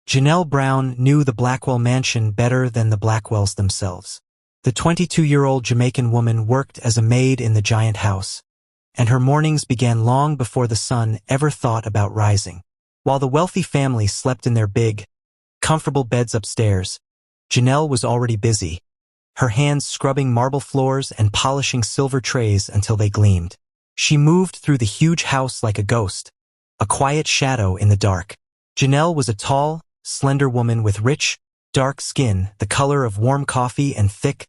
Janelle Brown knew the Blackwell mansion better than the Blackwells themselves. The 22-year-old Jamaican woman worked as a maid in the giant house, and her mornings began long before the sun ever thought about rising. While the wealthy family slept in their big, comfortable beds upstairs, Janelle was already busy, her hands scrubbing marble floors and polishing silver trays until they gleamed. She moved through the huge house like a ghost, a quiet shadow in the dark. Janelle was a tall, slender woman with rich, dark skin, the color of warm coffee, and thick,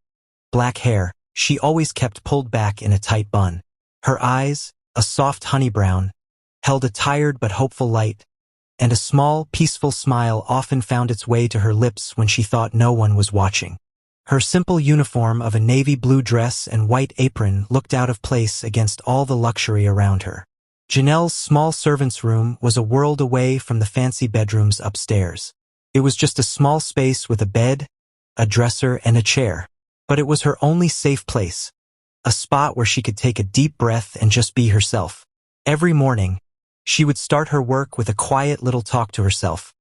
black hair. She always kept pulled back in a tight bun. Her eyes, a soft honey brown, held a tired but hopeful light, and a small, peaceful smile often found its way to her lips when she thought no one was watching. Her simple uniform of a navy blue dress and white apron looked out of place against all the luxury around her. Janelle's small servant's room was a world away from the fancy bedrooms upstairs. It was just a small space with a bed, a dresser, and a chair. But it was her only safe place, a spot where she could take a deep breath and just be herself. Every morning, she would start her work with a quiet little talk to herself,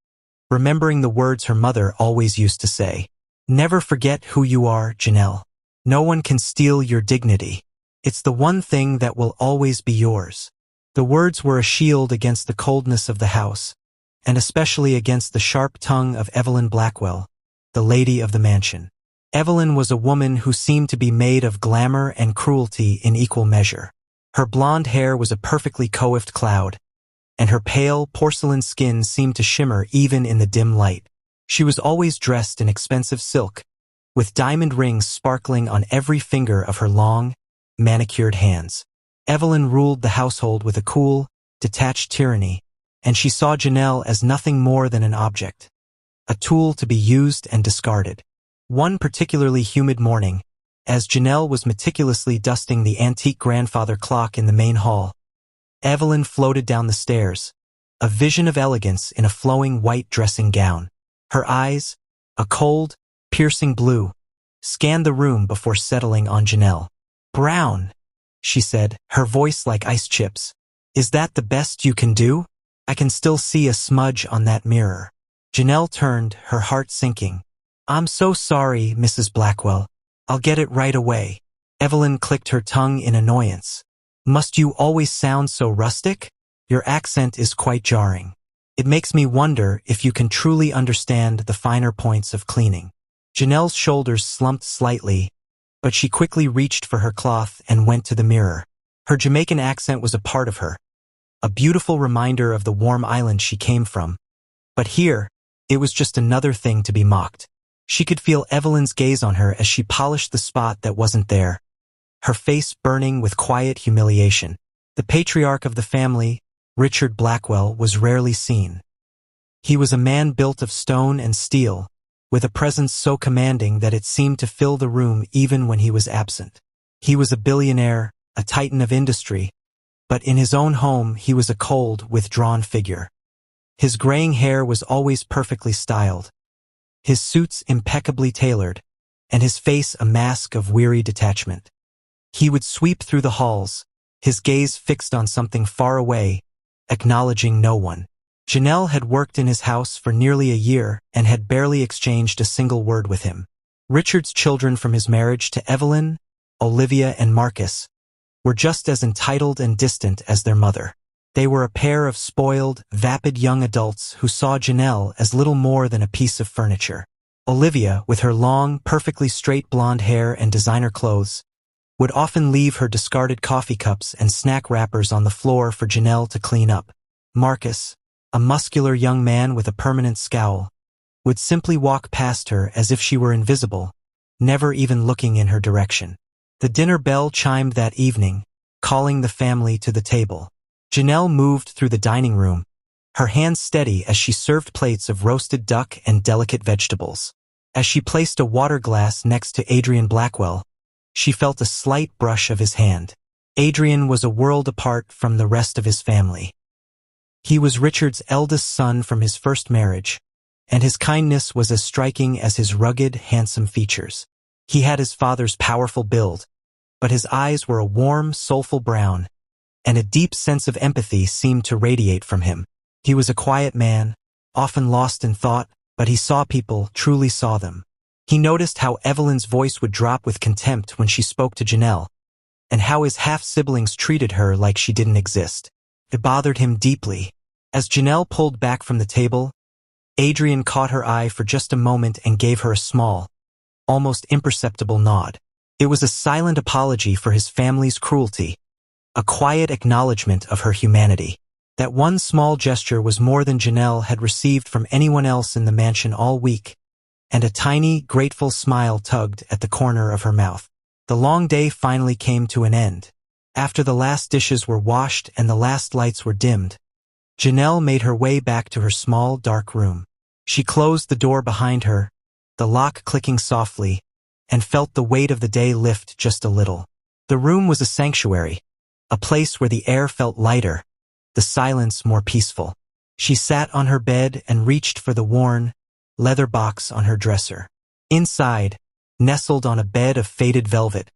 remembering the words her mother always used to say. "Never forget who you are, Janelle. No one can steal your dignity. It's the one thing that will always be yours." The words were a shield against the coldness of the house, and especially against the sharp tongue of Evelyn Blackwell, the lady of the mansion. Evelyn was a woman who seemed to be made of glamour and cruelty in equal measure. Her blonde hair was a perfectly coiffed cloud, and her pale, porcelain skin seemed to shimmer even in the dim light. She was always dressed in expensive silk, with diamond rings sparkling on every finger of her long, manicured hands. Evelyn ruled the household with a cool, detached tyranny, and she saw Janelle as nothing more than an object, a tool to be used and discarded. One particularly humid morning, as Janelle was meticulously dusting the antique grandfather clock in the main hall, Evelyn floated down the stairs, a vision of elegance in a flowing white dressing gown. Her eyes, a cold, piercing blue, scanned the room before settling on Janelle. "Brown," she said, her voice like ice chips. "Is that the best you can do? I can still see a smudge on that mirror." Janelle turned, her heart sinking. "I'm so sorry, Mrs. Blackwell. I'll get it right away." Evelyn clicked her tongue in annoyance. "Must you always sound so rustic? Your accent is quite jarring. It makes me wonder if you can truly understand the finer points of cleaning." Janelle's shoulders slumped slightly, but she quickly reached for her cloth and went to the mirror. Her Jamaican accent was a part of her, a beautiful reminder of the warm island she came from. But here, it was just another thing to be mocked. She could feel Evelyn's gaze on her as she polished the spot that wasn't there, her face burning with quiet humiliation. The patriarch of the family, Richard Blackwell, was rarely seen. He was a man built of stone and steel, with a presence so commanding that it seemed to fill the room even when he was absent. He was a billionaire, a titan of industry, but in his own home he was a cold, withdrawn figure. His graying hair was always perfectly styled, his suits impeccably tailored, and his face a mask of weary detachment. He would sweep through the halls, his gaze fixed on something far away, acknowledging no one. Janelle had worked in his house for nearly a year and had barely exchanged a single word with him. Richard's children from his marriage to Evelyn, Olivia, and Marcus were just as entitled and distant as their mother. They were a pair of spoiled, vapid young adults who saw Janelle as little more than a piece of furniture. Olivia, with her long, perfectly straight blonde hair and designer clothes, would often leave her discarded coffee cups and snack wrappers on the floor for Janelle to clean up. Marcus, a muscular young man with a permanent scowl, would simply walk past her as if she were invisible, never even looking in her direction. The dinner bell chimed that evening, calling the family to the table. Janelle moved through the dining room, her hands steady as she served plates of roasted duck and delicate vegetables. As she placed a water glass next to Adrian Blackwell, she felt a slight brush of his hand. Adrian was a world apart from the rest of his family. He was Richard's eldest son from his first marriage, and his kindness was as striking as his rugged, handsome features. He had his father's powerful build, but his eyes were a warm, soulful brown, and a deep sense of empathy seemed to radiate from him. He was a quiet man, often lost in thought, but he saw people, truly saw them. He noticed how Evelyn's voice would drop with contempt when she spoke to Janelle, and how his half-siblings treated her like she didn't exist. It bothered him deeply. As Janelle pulled back from the table, Adrian caught her eye for just a moment and gave her a small, almost imperceptible nod. It was a silent apology for his family's cruelty, a quiet acknowledgement of her humanity. That one small gesture was more than Janelle had received from anyone else in the mansion all week, and a tiny, grateful smile tugged at the corner of her mouth. The long day finally came to an end. After the last dishes were washed and the last lights were dimmed, Janelle made her way back to her small, dark room. She closed the door behind her, the lock clicking softly, and felt the weight of the day lift just a little. The room was a sanctuary, a place where the air felt lighter, the silence more peaceful. She sat on her bed and reached for the worn, leather box on her dresser. Inside, nestled on a bed of faded velvet,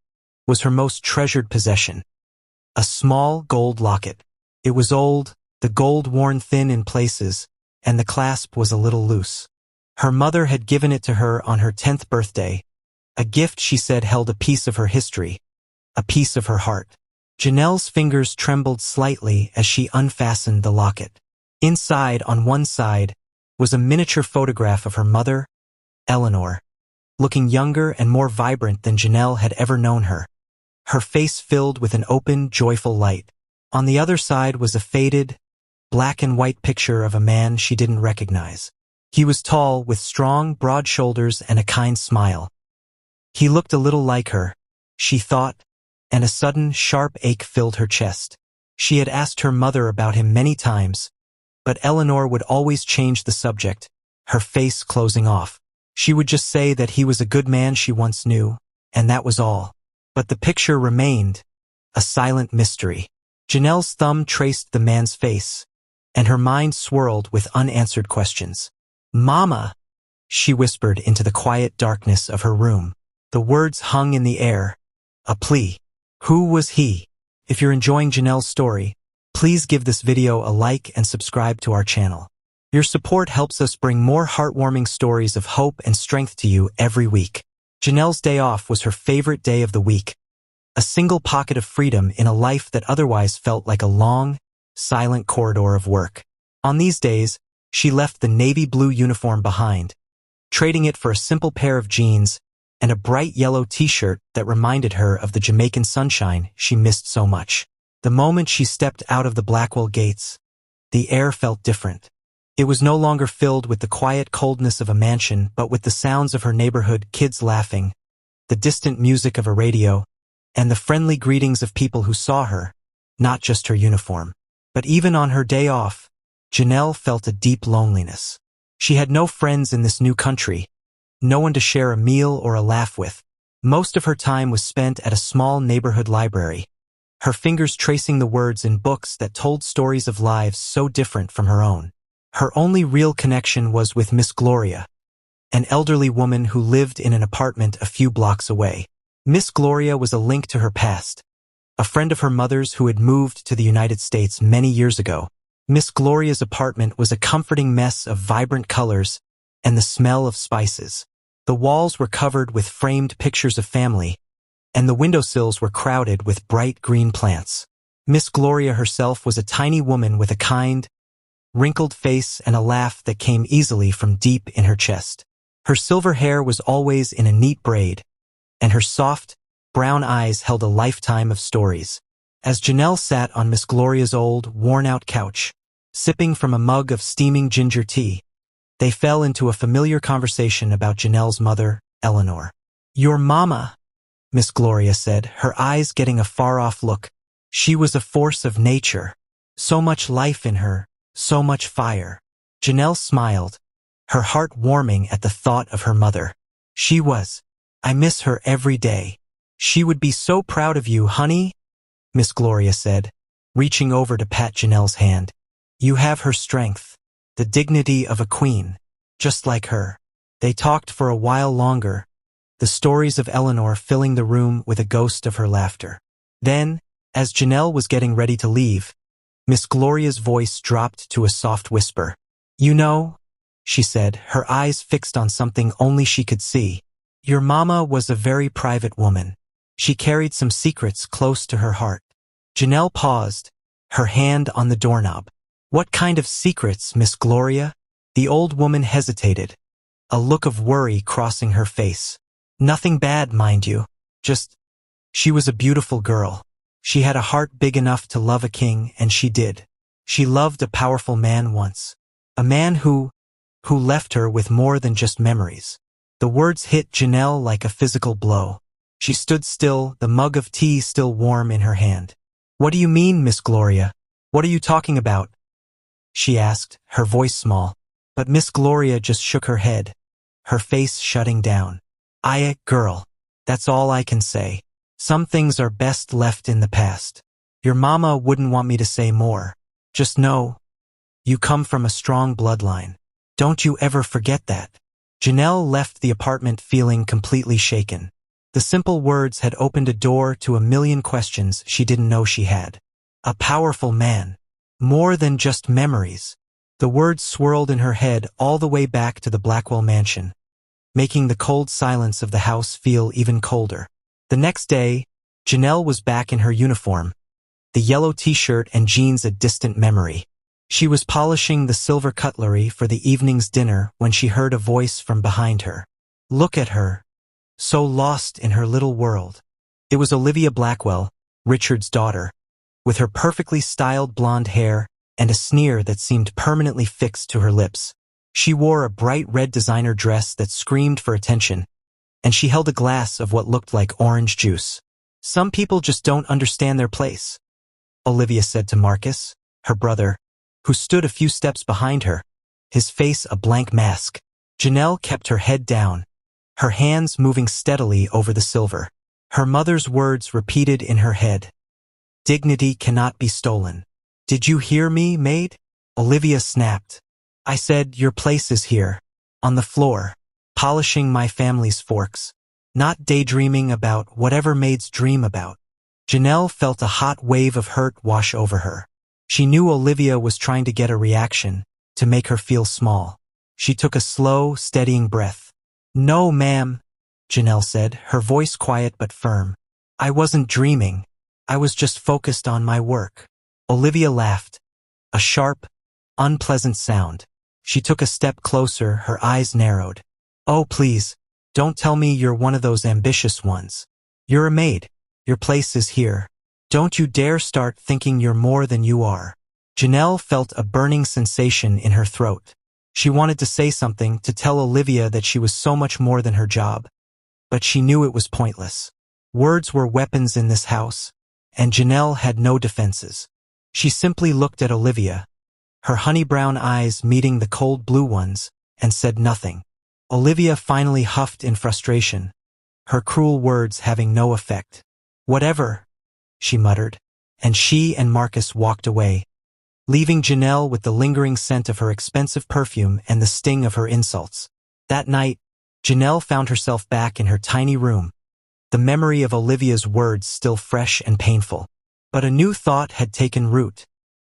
was her most treasured possession, a small gold locket. It was old, the gold worn thin in places, and the clasp was a little loose. Her mother had given it to her on her 10th birthday, a gift she said held a piece of her history, a piece of her heart. Janelle's fingers trembled slightly as she unfastened the locket. Inside, on one side, was a miniature photograph of her mother, Eleanor, looking younger and more vibrant than Janelle had ever known her, her face filled with an open, joyful light. On the other side was a faded, black and white picture of a man she didn't recognize. He was tall, with strong, broad shoulders and a kind smile. He looked a little like her, she thought, and a sudden, sharp ache filled her chest. She had asked her mother about him many times, but Eleanor would always change the subject, her face closing off. She would just say that he was a good man she once knew, and that was all. But the picture remained, a silent mystery. Janelle's thumb traced the man's face, and her mind swirled with unanswered questions. "Mama," she whispered into the quiet darkness of her room. The words hung in the air, a plea. Who was he? If you're enjoying Janelle's story, please give this video a like and subscribe to our channel. Your support helps us bring more heartwarming stories of hope and strength to you every week. Janelle's day off was her favorite day of the week, a single pocket of freedom in a life that otherwise felt like a long, silent corridor of work. On these days, she left the navy blue uniform behind, trading it for a simple pair of jeans and a bright yellow t-shirt that reminded her of the Jamaican sunshine she missed so much. The moment she stepped out of the Blackwell gates, the air felt different. It was no longer filled with the quiet coldness of a mansion, but with the sounds of her neighborhood, kids laughing, the distant music of a radio, and the friendly greetings of people who saw her, not just her uniform. But even on her day off, Janelle felt a deep loneliness. She had no friends in this new country, no one to share a meal or a laugh with. Most of her time was spent at a small neighborhood library, her fingers tracing the words in books that told stories of lives so different from her own. Her only real connection was with Miss Gloria, an elderly woman who lived in an apartment a few blocks away. Miss Gloria was a link to her past, a friend of her mother's who had moved to the United States many years ago. Miss Gloria's apartment was a comforting mess of vibrant colors and the smell of spices. The walls were covered with framed pictures of family, and the windowsills were crowded with bright green plants. Miss Gloria herself was a tiny woman with a kind, wrinkled face and a laugh that came easily from deep in her chest. Her silver hair was always in a neat braid, and her soft, brown eyes held a lifetime of stories. As Janelle sat on Miss Gloria's old, worn-out couch, sipping from a mug of steaming ginger tea, they fell into a familiar conversation about Janelle's mother, Eleanor. "Your mama," Miss Gloria said, her eyes getting a far-off look. "She was a force of nature. So much life in her, so much fire." Janelle smiled, her heart warming at the thought of her mother. "She was. I miss her every day." "She would be so proud of you, honey," Miss Gloria said, reaching over to pat Janelle's hand. "You have her strength, the dignity of a queen, just like her." They talked for a while longer, the stories of Eleanor filling the room with a ghost of her laughter. Then, as Janelle was getting ready to leave, Miss Gloria's voice dropped to a soft whisper. "You know, she said, her eyes fixed on something only she could see. Your mama was a very private woman. She carried some secrets close to her heart. Janelle paused, her hand on the doorknob. What kind of secrets, Miss Gloria? The old woman hesitated, a look of worry crossing her face. Nothing bad, mind you. Just, she was a beautiful girl. She had a heart big enough to love a king, and she did. She loved a powerful man once. A man who left her with more than just memories. The words hit Janelle like a physical blow. She stood still, the mug of tea still warm in her hand. What do you mean, Miss Gloria? What are you talking about? She asked, her voice small. But Miss Gloria just shook her head, her face shutting down. Girl, that's all I can say. Some things are best left in the past. Your mama wouldn't want me to say more. Just know, you come from a strong bloodline. Don't you ever forget that. Janelle left the apartment feeling completely shaken. The simple words had opened a door to a million questions she didn't know she had. A powerful man. More than just memories. The words swirled in her head all the way back to the Blackwell mansion, making the cold silence of the house feel even colder. The next day, Janelle was back in her uniform, the yellow t-shirt and jeans a distant memory. She was polishing the silver cutlery for the evening's dinner when she heard a voice from behind her. Look at her, so lost in her little world. It was Olivia Blackwell, Richard's daughter, with her perfectly styled blonde hair and a sneer that seemed permanently fixed to her lips. She wore a bright red designer dress that screamed for attention, and she held a glass of what looked like orange juice. Some people just don't understand their place, Olivia said to Marcus, her brother, who stood a few steps behind her, his face a blank mask. Janelle kept her head down, her hands moving steadily over the silver. Her mother's words repeated in her head. Dignity cannot be stolen. Did you hear me, Maid? Olivia snapped. I said, your place is here, on the floor, polishing my family's forks, not daydreaming about whatever maids dream about. Janelle felt a hot wave of hurt wash over her. She knew Olivia was trying to get a reaction, to make her feel small. She took a slow, steadying breath. No, ma'am, Janelle said, her voice quiet but firm. I wasn't dreaming. I was just focused on my work. Olivia laughed. A sharp, unpleasant sound. She took a step closer, her eyes narrowed. Oh, please, don't tell me you're one of those ambitious ones. You're a maid. Your place is here. Don't you dare start thinking you're more than you are. Janelle felt a burning sensation in her throat. She wanted to say something, to tell Olivia that she was so much more than her job. But she knew it was pointless. Words were weapons in this house, and Janelle had no defenses. She simply looked at Olivia, her honey-brown eyes meeting the cold blue ones, and said nothing. Olivia finally huffed in frustration, her cruel words having no effect. Whatever, she muttered, and she and Marcus walked away, leaving Janelle with the lingering scent of her expensive perfume and the sting of her insults. That night, Janelle found herself back in her tiny room, the memory of Olivia's words still fresh and painful. But a new thought had taken root,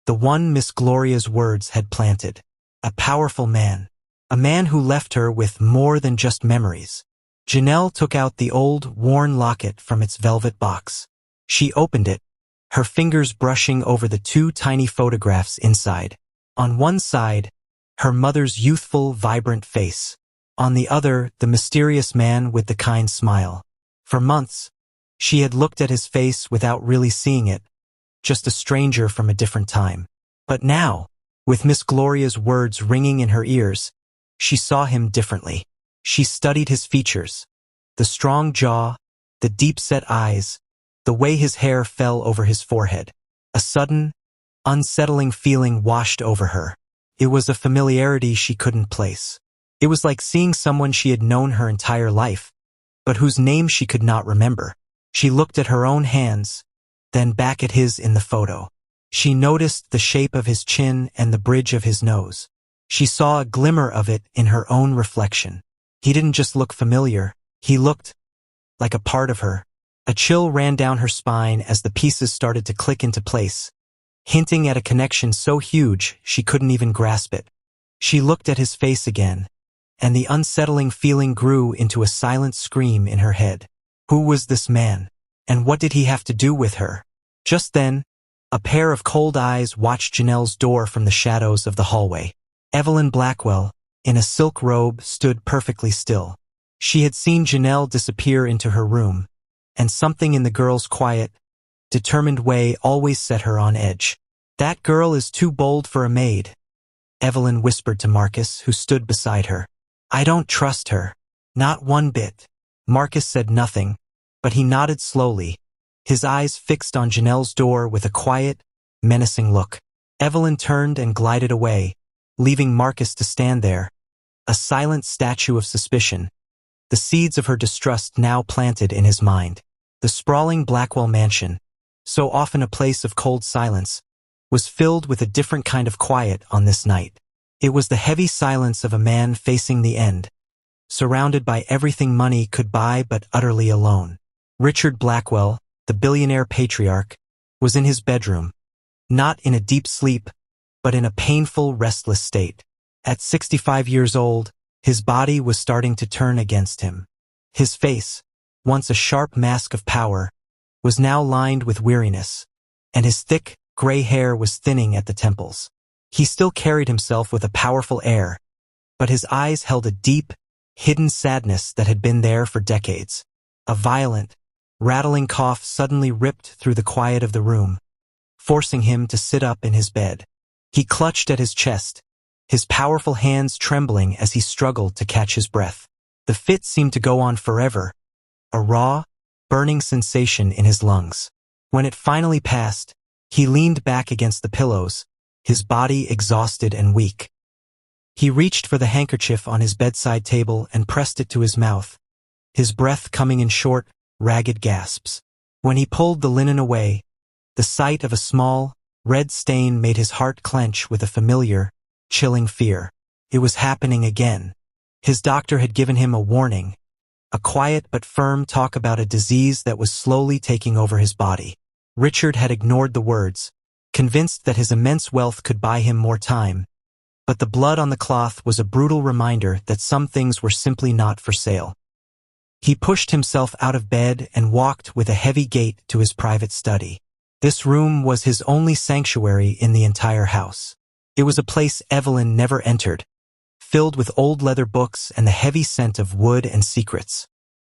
the one Miss Gloria's words had planted. A powerful man, a man who left her with more than just memories. Janelle took out the old, worn locket from its velvet box. She opened it, her fingers brushing over the two tiny photographs inside. On one side, her mother's youthful, vibrant face. On the other, the mysterious man with the kind smile. For months, she had looked at his face without really seeing it, just a stranger from a different time. But now, with Miss Gloria's words ringing in her ears, she saw him differently. She studied his features, the strong jaw, the deep-set eyes, the way his hair fell over his forehead. A sudden, unsettling feeling washed over her. It was a familiarity she couldn't place. It was like seeing someone she had known her entire life, but whose name she could not remember. She looked at her own hands, then back at his in the photo. She noticed the shape of his chin and the bridge of his nose. She saw a glimmer of it in her own reflection. He didn't just look familiar, he looked like a part of her. A chill ran down her spine as the pieces started to click into place, hinting at a connection so huge she couldn't even grasp it. She looked at his face again, and the unsettling feeling grew into a silent scream in her head. Who was this man? And what did he have to do with her? Just then, a pair of cold eyes watched Janelle's door from the shadows of the hallway. Evelyn Blackwell, in a silk robe, stood perfectly still. She had seen Janelle disappear into her room, and something in the girl's quiet, determined way always set her on edge. "That girl is too bold for a maid," Evelyn whispered to Marcus, who stood beside her. "I don't trust her. Not one bit." Marcus said nothing, but he nodded slowly, his eyes fixed on Janelle's door with a quiet, menacing look. Evelyn turned and glided away, leaving Marcus to stand there, a silent statue of suspicion, the seeds of her distrust now planted in his mind. The sprawling Blackwell mansion, so often a place of cold silence, was filled with a different kind of quiet on this night. It was the heavy silence of a man facing the end, surrounded by everything money could buy but utterly alone. Richard Blackwell, the billionaire patriarch, was in his bedroom, not in a deep sleep, but in a painful, restless state. At 65 years old, his body was starting to turn against him. His face, once a sharp mask of power, was now lined with weariness, and his thick, gray hair was thinning at the temples. He still carried himself with a powerful air, but his eyes held a deep, hidden sadness that had been there for decades. A violent, rattling cough suddenly ripped through the quiet of the room, forcing him to sit up in his bed. He clutched at his chest, his powerful hands trembling as he struggled to catch his breath. The fit seemed to go on forever, a raw, burning sensation in his lungs. When it finally passed, he leaned back against the pillows, his body exhausted and weak. He reached for the handkerchief on his bedside table and pressed it to his mouth, his breath coming in short, ragged gasps. When he pulled the linen away, the sight of a small, red stain made his heart clench with a familiar, chilling fear. It was happening again. His doctor had given him a warning, a quiet but firm talk about a disease that was slowly taking over his body. Richard had ignored the words, convinced that his immense wealth could buy him more time, but the blood on the cloth was a brutal reminder that some things were simply not for sale. He pushed himself out of bed and walked with a heavy gait to his private study. This room was his only sanctuary in the entire house. It was a place Evelyn never entered, filled with old leather books and the heavy scent of wood and secrets.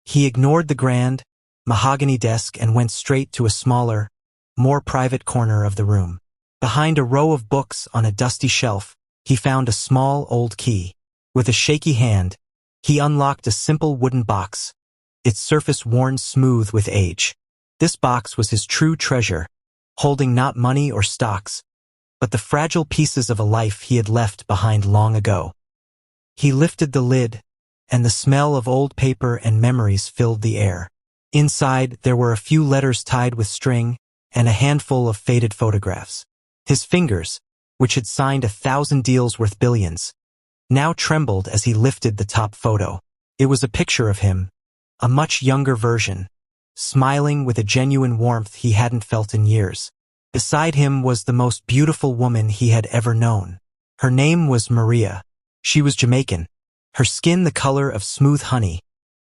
He ignored the grand, mahogany desk and went straight to a smaller, more private corner of the room. Behind a row of books on a dusty shelf, he found a small old key. With a shaky hand, he unlocked a simple wooden box, its surface worn smooth with age. This box was his true treasure, holding not money or stocks, but the fragile pieces of a life he had left behind long ago. He lifted the lid, and the smell of old paper and memories filled the air. Inside, there were a few letters tied with string and a handful of faded photographs. His fingers, which had signed 1,000 deals worth billions, now trembled as he lifted the top photo. It was a picture of him, a much younger version, smiling with a genuine warmth he hadn't felt in years. Beside him was the most beautiful woman he had ever known. Her name was Maria. She was Jamaican, her skin the color of smooth honey,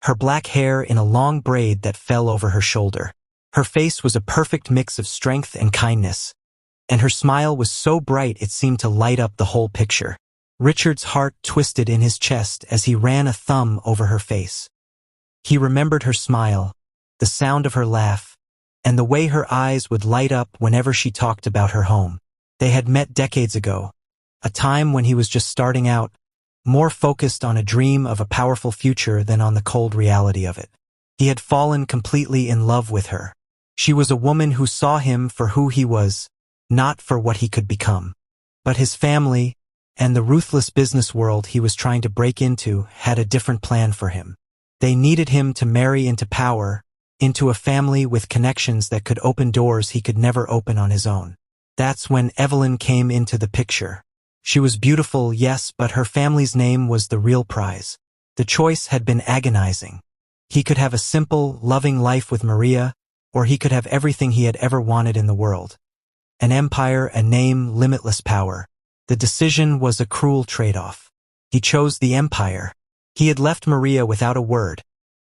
her black hair in a long braid that fell over her shoulder. Her face was a perfect mix of strength and kindness, and her smile was so bright it seemed to light up the whole picture. Richard's heart twisted in his chest as he ran a thumb over her face. He remembered her smile, the sound of her laugh, and the way her eyes would light up whenever she talked about her home. They had met decades ago, a time when he was just starting out, more focused on a dream of a powerful future than on the cold reality of it. He had fallen completely in love with her. She was a woman who saw him for who he was, not for what he could become. But his family, and the ruthless business world he was trying to break into, had a different plan for him. They needed him to marry into power, into a family with connections that could open doors he could never open on his own. That's when Evelyn came into the picture. She was beautiful, yes, but her family's name was the real prize. The choice had been agonizing. He could have a simple, loving life with Maria, or he could have everything he had ever wanted in the world. An empire, a name, limitless power. The decision was a cruel trade-off. He chose the empire. He had left Maria without a word,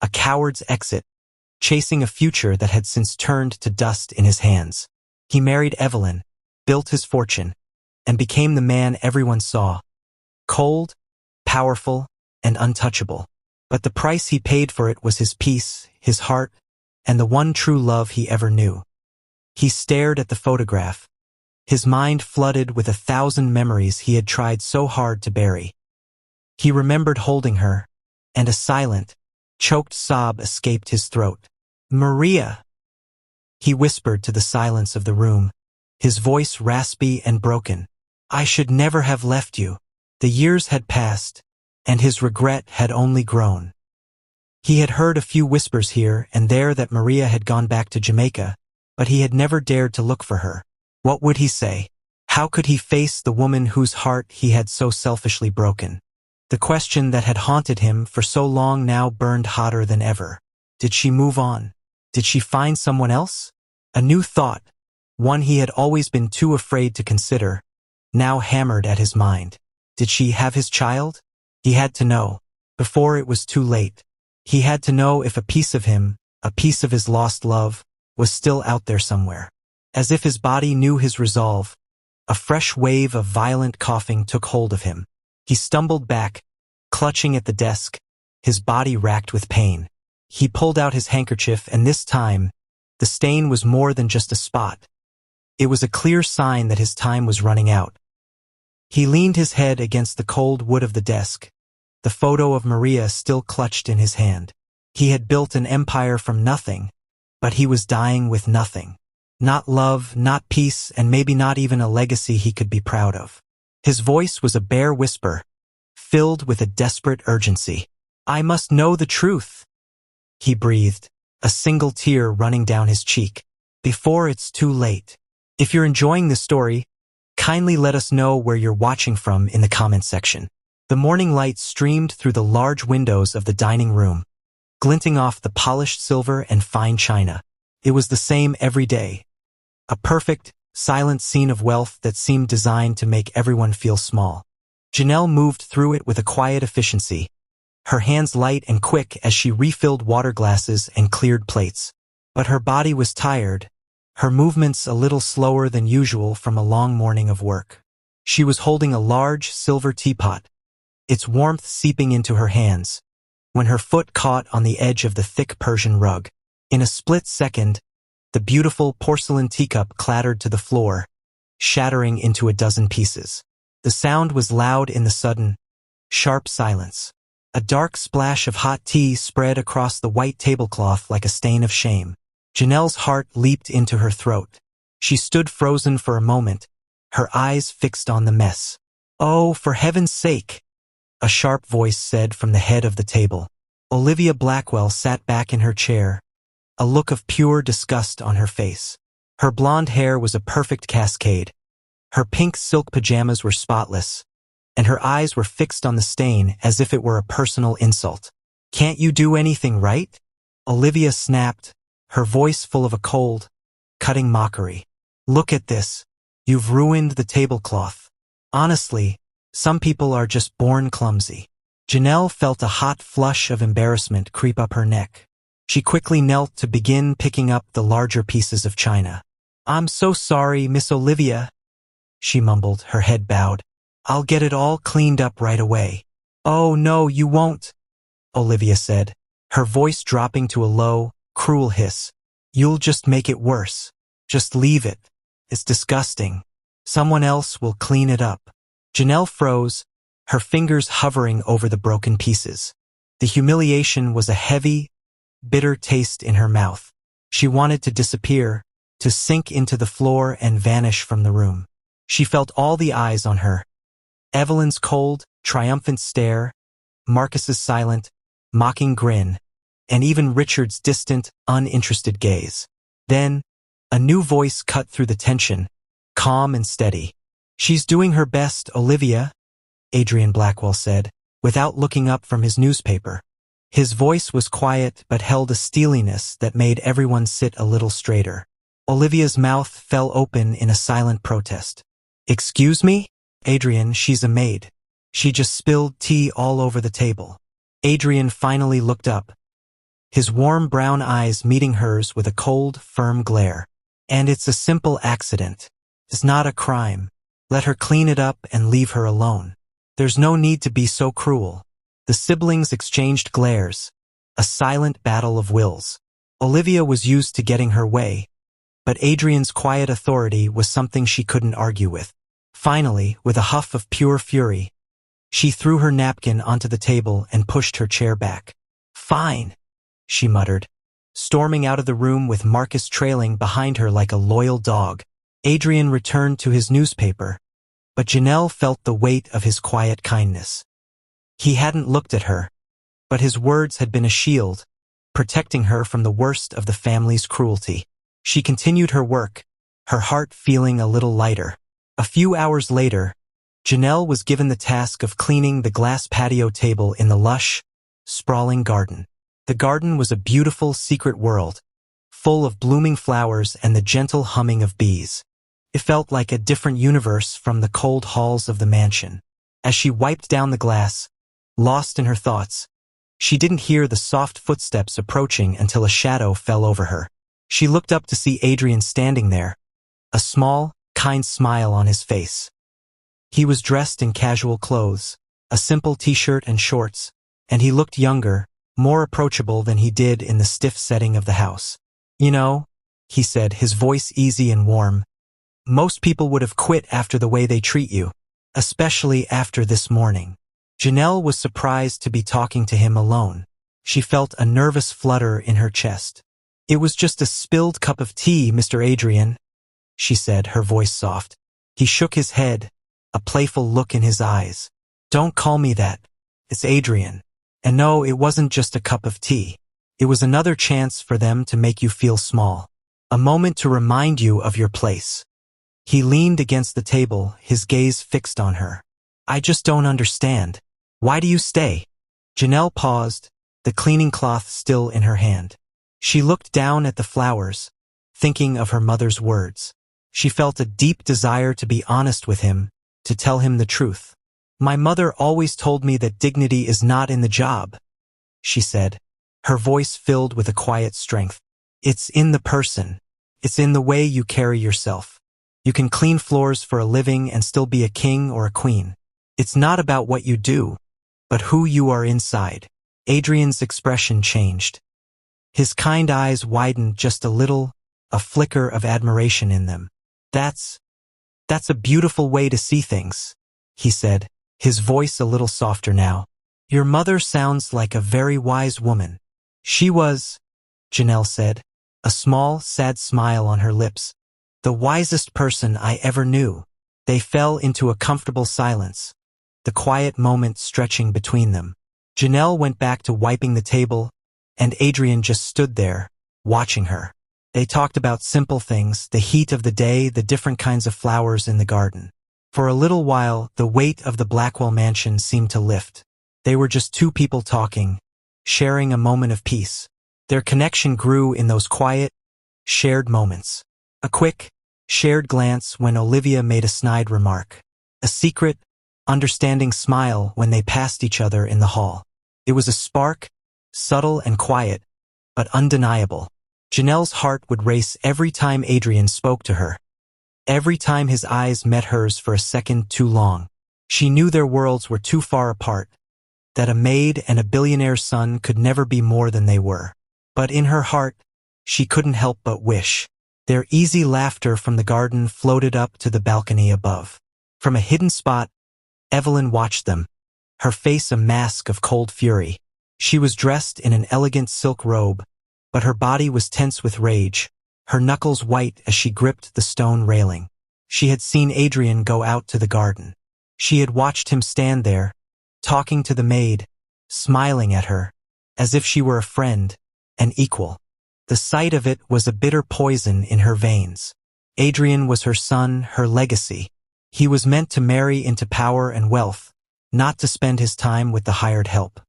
a coward's exit, chasing a future that had since turned to dust in his hands. He married Evelyn, built his fortune, and became the man everyone saw. Cold, powerful, and untouchable. But the price he paid for it was his peace, his heart, and the one true love he ever knew. He stared at the photograph, his mind flooded with 1,000 memories he had tried so hard to bury. He remembered holding her, and a silent, choked sob escaped his throat. "Maria!" He whispered to the silence of the room, his voice raspy and broken. "I should never have left you." The years had passed, and his regret had only grown. He had heard a few whispers here and there that Maria had gone back to Jamaica, but he had never dared to look for her. What would he say? How could he face the woman whose heart he had so selfishly broken? The question that had haunted him for so long now burned hotter than ever. Did she move on? Did she find someone else? A new thought, one he had always been too afraid to consider, now hammered at his mind. Did she have his child? He had to know, before it was too late. He had to know if a piece of him, a piece of his lost love, was still out there somewhere. As if his body knew his resolve, a fresh wave of violent coughing took hold of him. He stumbled back, clutching at the desk, his body racked with pain. He pulled out his handkerchief, and this time, the stain was more than just a spot. It was a clear sign that his time was running out. He leaned his head against the cold wood of the desk, the photo of Maria still clutched in his hand. He had built an empire from nothing, but he was dying with nothing. Not love, not peace, and maybe not even a legacy he could be proud of. His voice was a bare whisper, filled with a desperate urgency. "I must know the truth," he breathed, a single tear running down his cheek. "Before it's too late." If you're enjoying this story, kindly let us know where you're watching from in the comment section. The morning light streamed through the large windows of the dining room, glinting off the polished silver and fine china. It was the same every day. A perfect, silent scene of wealth that seemed designed to make everyone feel small. Janelle moved through it with a quiet efficiency, her hands light and quick as she refilled water glasses and cleared plates. But her body was tired, her movements a little slower than usual from a long morning of work. She was holding a large silver teapot, its warmth seeping into her hands, when her foot caught on the edge of the thick Persian rug. In a split second, the beautiful porcelain teacup clattered to the floor, shattering into a dozen pieces. The sound was loud in the sudden, sharp silence. A dark splash of hot tea spread across the white tablecloth like a stain of shame. Janelle's heart leaped into her throat. She stood frozen for a moment, her eyes fixed on the mess. "Oh, for heaven's sake," a sharp voice said from the head of the table. Olivia Blackwell sat back in her chair, a look of pure disgust on her face. Her blonde hair was a perfect cascade. Her pink silk pajamas were spotless, and her eyes were fixed on the stain as if it were a personal insult. "Can't you do anything right?" Olivia snapped, her voice full of a cold, cutting mockery. "Look at this. You've ruined the tablecloth. Honestly, some people are just born clumsy." Janelle felt a hot flush of embarrassment creep up her neck. She quickly knelt to begin picking up the larger pieces of china. "I'm so sorry, Miss Olivia," she mumbled, her head bowed. "I'll get it all cleaned up right away." "Oh no, you won't," Olivia said, her voice dropping to a low, cruel hiss. "You'll just make it worse. Just leave it. It's disgusting. Someone else will clean it up." Janelle froze, her fingers hovering over the broken pieces. The humiliation was a heavy, bitter taste in her mouth. She wanted to disappear, to sink into the floor and vanish from the room. She felt all the eyes on her. Evelyn's cold, triumphant stare, Marcus's silent, mocking grin, and even Richard's distant, uninterested gaze. Then, a new voice cut through the tension, calm and steady. "She's doing her best, Olivia," Adrian Blackwell said, without looking up from his newspaper. His voice was quiet but held a steeliness that made everyone sit a little straighter. Olivia's mouth fell open in a silent protest. "Excuse me?" Adrian, she's a maid. She just spilled tea all over the table. Adrian finally looked up, his warm brown eyes meeting hers with a cold, firm glare. And it's a simple accident. It's not a crime. Let her clean it up and leave her alone. There's no need to be so cruel. The siblings exchanged glares, a silent battle of wills. Olivia was used to getting her way, but Adrian's quiet authority was something she couldn't argue with. Finally, with a huff of pure fury, she threw her napkin onto the table and pushed her chair back. "Fine," she muttered, storming out of the room with Marcus trailing behind her like a loyal dog. Adrian returned to his newspaper, but Janelle felt the weight of his quiet kindness. He hadn't looked at her, but his words had been a shield, protecting her from the worst of the family's cruelty. She continued her work, her heart feeling a little lighter. A few hours later, Janelle was given the task of cleaning the glass patio table in the lush, sprawling garden. The garden was a beautiful secret world, full of blooming flowers and the gentle humming of bees. It felt like a different universe from the cold halls of the mansion. As she wiped down the glass, lost in her thoughts, she didn't hear the soft footsteps approaching until a shadow fell over her. She looked up to see Adrian standing there, a small, kind smile on his face. He was dressed in casual clothes, a simple t-shirt and shorts, and he looked younger, more approachable than he did in the stiff setting of the house. "You know," he said, his voice easy and warm, "most people would have quit after the way they treat you, especially after this morning." Janelle was surprised to be talking to him alone. She felt a nervous flutter in her chest. "It was just a spilled cup of tea, Mr. Adrian," she said, her voice soft. He shook his head, a playful look in his eyes. "Don't call me that. It's Adrian. And no, it wasn't just a cup of tea. It was another chance for them to make you feel small. A moment to remind you of your place." He leaned against the table, his gaze fixed on her. "I just don't understand. Why do you stay?" Janelle paused, the cleaning cloth still in her hand. She looked down at the flowers, thinking of her mother's words. She felt a deep desire to be honest with him, to tell him the truth. "My mother always told me that dignity is not in the job," she said, her voice filled with a quiet strength. "It's in the person. It's in the way you carry yourself. You can clean floors for a living and still be a king or a queen. It's not about what you do, but who you are inside." Adrian's expression changed. His kind eyes widened just a little, a flicker of admiration in them. That's a beautiful way to see things," he said, his voice a little softer now. "Your mother sounds like a very wise woman." "She was," Janelle said, a small, sad smile on her lips, "the wisest person I ever knew." They fell into a comfortable silence, the quiet moment stretching between them. Janelle went back to wiping the table, and Adrian just stood there, watching her. They talked about simple things, the heat of the day, the different kinds of flowers in the garden. For a little while, the weight of the Blackwell mansion seemed to lift. They were just two people talking, sharing a moment of peace. Their connection grew in those quiet, shared moments. A quick, shared glance when Olivia made a snide remark. A secret, understanding smile when they passed each other in the hall. It was a spark, subtle and quiet, but undeniable. Janelle's heart would race every time Adrian spoke to her. Every time his eyes met hers for a second too long. She knew their worlds were too far apart, that a maid and a billionaire's son could never be more than they were. But in her heart, she couldn't help but wish. Their easy laughter from the garden floated up to the balcony above. From a hidden spot, Evelyn watched them, her face a mask of cold fury. She was dressed in an elegant silk robe, but her body was tense with rage, her knuckles white as she gripped the stone railing. She had seen Adrian go out to the garden. She had watched him stand there, talking to the maid, smiling at her, as if she were a friend, an equal. The sight of it was a bitter poison in her veins. Adrian was her son, her legacy. He was meant to marry into power and wealth, not to spend his time with the hired help.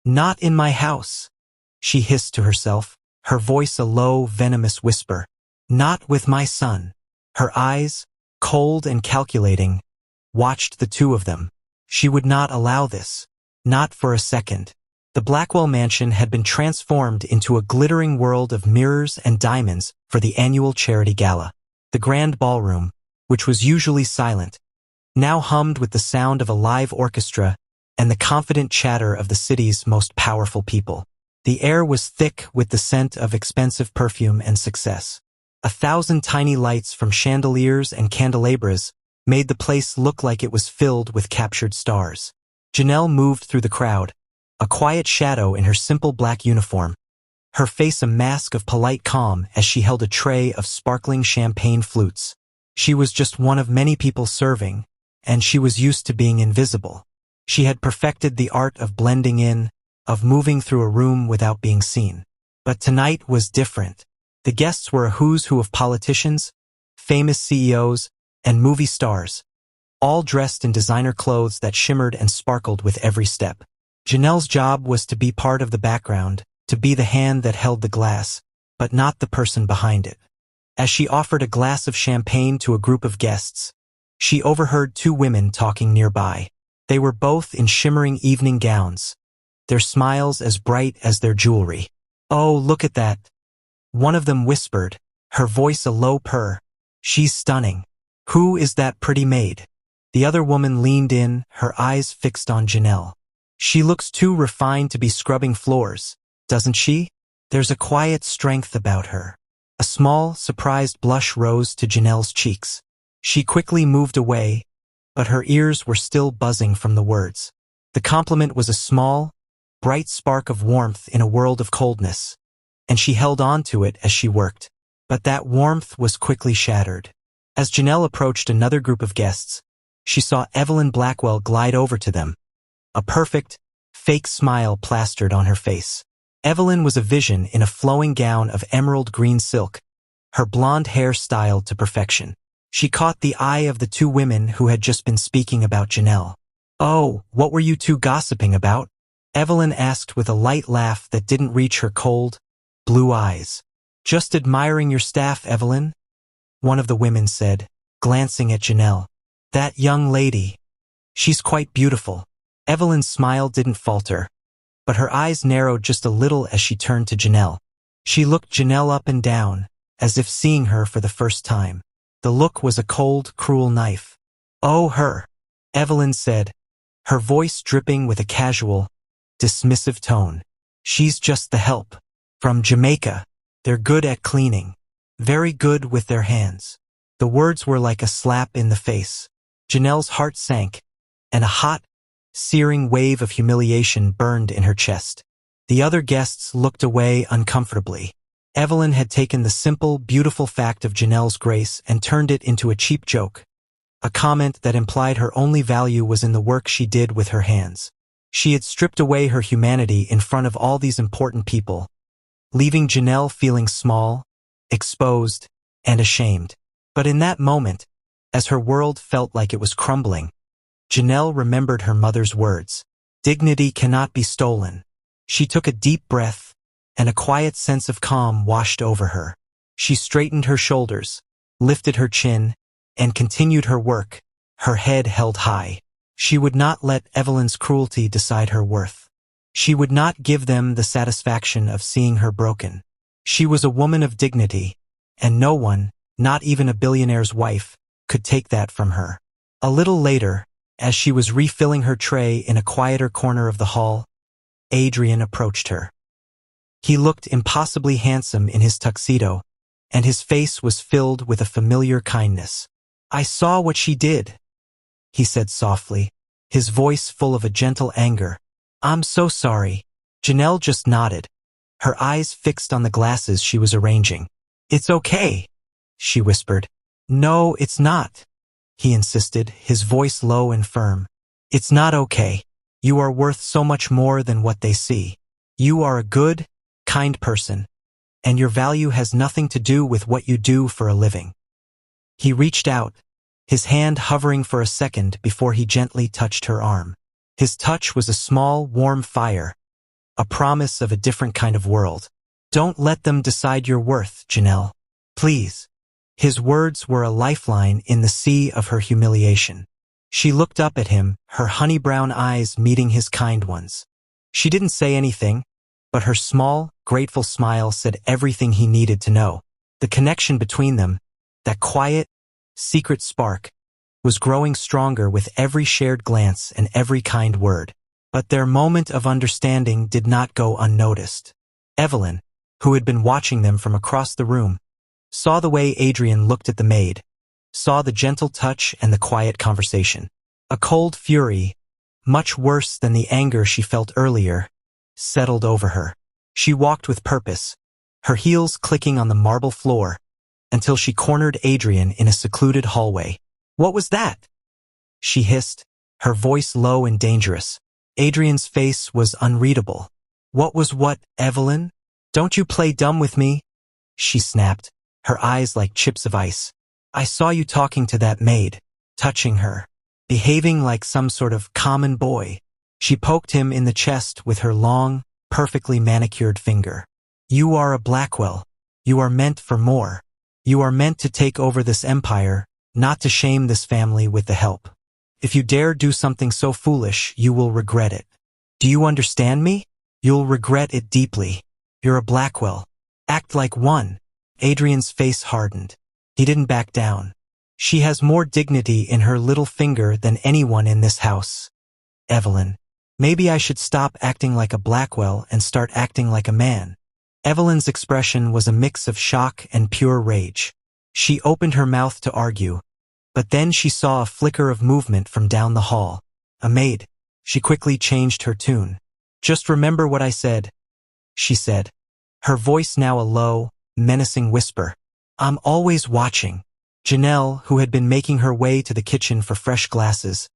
"Not in my house," she hissed to herself, her voice a low, venomous whisper. "Not with my son." Her eyes, cold and calculating, watched the two of them. She would not allow this. Not for a second. The Blackwell mansion had been transformed into a glittering world of mirrors and diamonds for the annual charity gala. The grand ballroom, which was usually silent, now hummed with the sound of a live orchestra and the confident chatter of the city's most powerful people. The air was thick with the scent of expensive perfume and success. 1,000 tiny lights from chandeliers and candelabras made the place look like it was filled with captured stars. Janelle moved through the crowd, a quiet shadow in her simple black uniform, her face a mask of polite calm as she held a tray of sparkling champagne flutes. She was just one of many people serving, and she was used to being invisible. She had perfected the art of blending in, of moving through a room without being seen. But tonight was different. The guests were a who's who of politicians, famous CEOs, and movie stars, all dressed in designer clothes that shimmered and sparkled with every step. Janelle's job was to be part of the background, to be the hand that held the glass, but not the person behind it. As she offered a glass of champagne to a group of guests, she overheard two women talking nearby. They were both in shimmering evening gowns, their smiles as bright as their jewelry. "Oh, look at that," one of them whispered, her voice a low purr. "She's stunning. Who is that pretty maid?" The other woman leaned in, her eyes fixed on Janelle. "She looks too refined to be scrubbing floors, doesn't she?" There's a quiet strength about her. A small, surprised blush rose to Janelle's cheeks. She quickly moved away, but her ears were still buzzing from the words. The compliment was a small, bright spark of warmth in a world of coldness, and she held on to it as she worked. But that warmth was quickly shattered. As Janelle approached another group of guests, she saw Evelyn Blackwell glide over to them, a perfect, fake smile plastered on her face. Evelyn was a vision in a flowing gown of emerald green silk, her blonde hair styled to perfection. She caught the eye of the two women who had just been speaking about Janelle. "Oh, what were you two gossiping about?" Evelyn asked with a light laugh that didn't reach her cold, blue eyes. "Just admiring your staff, Evelyn," one of the women said, glancing at Janelle. "That young lady. She's quite beautiful." Evelyn's smile didn't falter, but her eyes narrowed just a little as she turned to Janelle. She looked Janelle up and down, as if seeing her for the first time. The look was a cold, cruel knife. "Oh, her," Evelyn said, her voice dripping with a casual, dismissive tone. "She's just the help. From Jamaica. They're good at cleaning. Very good with their hands." The words were like a slap in the face. Janelle's heart sank, and a hot, searing wave of humiliation burned in her chest. The other guests looked away uncomfortably. Evelyn had taken the simple, beautiful fact of Janelle's grace and turned it into a cheap joke, a comment that implied her only value was in the work she did with her hands. She had stripped away her humanity in front of all these important people, leaving Janelle feeling small, exposed, and ashamed. But in that moment, as her world felt like it was crumbling, Janelle remembered her mother's words. Dignity cannot be stolen. She took a deep breath, and a quiet sense of calm washed over her. She straightened her shoulders, lifted her chin, and continued her work, her head held high. She would not let Evelyn's cruelty decide her worth. She would not give them the satisfaction of seeing her broken. She was a woman of dignity, and no one, not even a billionaire's wife, could take that from her. A little later, as she was refilling her tray in a quieter corner of the hall, Adrian approached her. He looked impossibly handsome in his tuxedo, and his face was filled with a familiar kindness. "I saw what she did," he said softly, his voice full of a gentle anger. "I'm so sorry." Janelle just nodded, her eyes fixed on the glasses she was arranging. "It's okay," she whispered. "No, it's not," he insisted, his voice low and firm. "It's not okay. You are worth so much more than what they see. You are a good, kind person, and your value has nothing to do with what you do for a living." He reached out, his hand hovering for a second before he gently touched her arm. His touch was a small, warm fire, a promise of a different kind of world. "Don't let them decide your worth, Janelle. Please." His words were a lifeline in the sea of her humiliation. She looked up at him, her honey-brown eyes meeting his kind ones. She didn't say anything, but her small, grateful smile said everything he needed to know. The connection between them, that quiet, secret spark, was growing stronger with every shared glance and every kind word. But their moment of understanding did not go unnoticed. Evelyn, who had been watching them from across the room, saw the way Adrian looked at the maid, saw the gentle touch and the quiet conversation. A cold fury, much worse than the anger she felt earlier, settled over her. She walked with purpose, her heels clicking on the marble floor, until she cornered Adrian in a secluded hallway. "What was that?" she hissed, her voice low and dangerous. Adrian's face was unreadable. "What was what, Evelyn? Don't you play dumb with me," she snapped, her eyes like chips of ice. "I saw you talking to that maid, touching her, behaving like some sort of common boy." She poked him in the chest with her long, perfectly manicured finger. "You are a Blackwell. You are meant for more. You are meant to take over this empire, not to shame this family with the help. If you dare do something so foolish, you will regret it. Do you understand me? You'll regret it deeply. You're a Blackwell. Act like one." Adrian's face hardened. He didn't back down. "She has more dignity in her little finger than anyone in this house. Evelyn, maybe I should stop acting like a Blackwell and start acting like a man." Evelyn's expression was a mix of shock and pure rage. She opened her mouth to argue, but then she saw a flicker of movement from down the hall. "A maid." She quickly changed her tune. "Just remember what I said," she said, her voice now a low, menacing whisper. "I'm always watching." Janelle, who had been making her way to the kitchen for fresh glasses,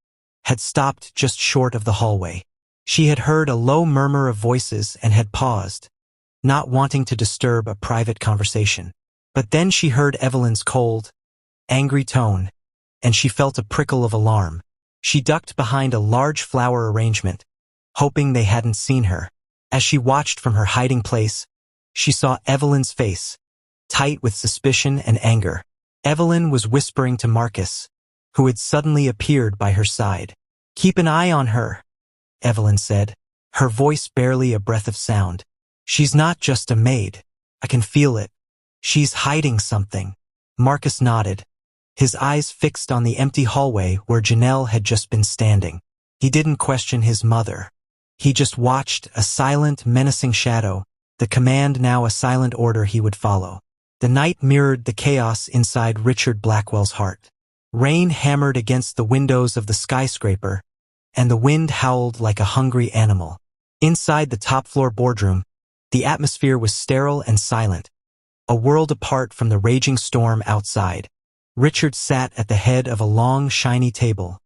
had stopped just short of the hallway. She had heard a low murmur of voices and had paused, not wanting to disturb a private conversation. But then she heard Evelyn's cold, angry tone, and she felt a prickle of alarm. She ducked behind a large flower arrangement, hoping they hadn't seen her. As she watched from her hiding place, she saw Evelyn's face, tight with suspicion and anger. Evelyn was whispering to Marcus, who had suddenly appeared by her side. "Keep an eye on her," Evelyn said, her voice barely a breath of sound. "She's not just a maid. I can feel it. She's hiding something." Marcus nodded, his eyes fixed on the empty hallway where Janelle had just been standing. He didn't question his mother. He just watched, a silent, menacing shadow, the command now a silent order he would follow. The night mirrored the chaos inside Richard Blackwell's heart. Rain hammered against the windows of the skyscraper, and the wind howled like a hungry animal. Inside the top-floor boardroom, the atmosphere was sterile and silent, a world apart from the raging storm outside. Richard sat at the head of a long, shiny table,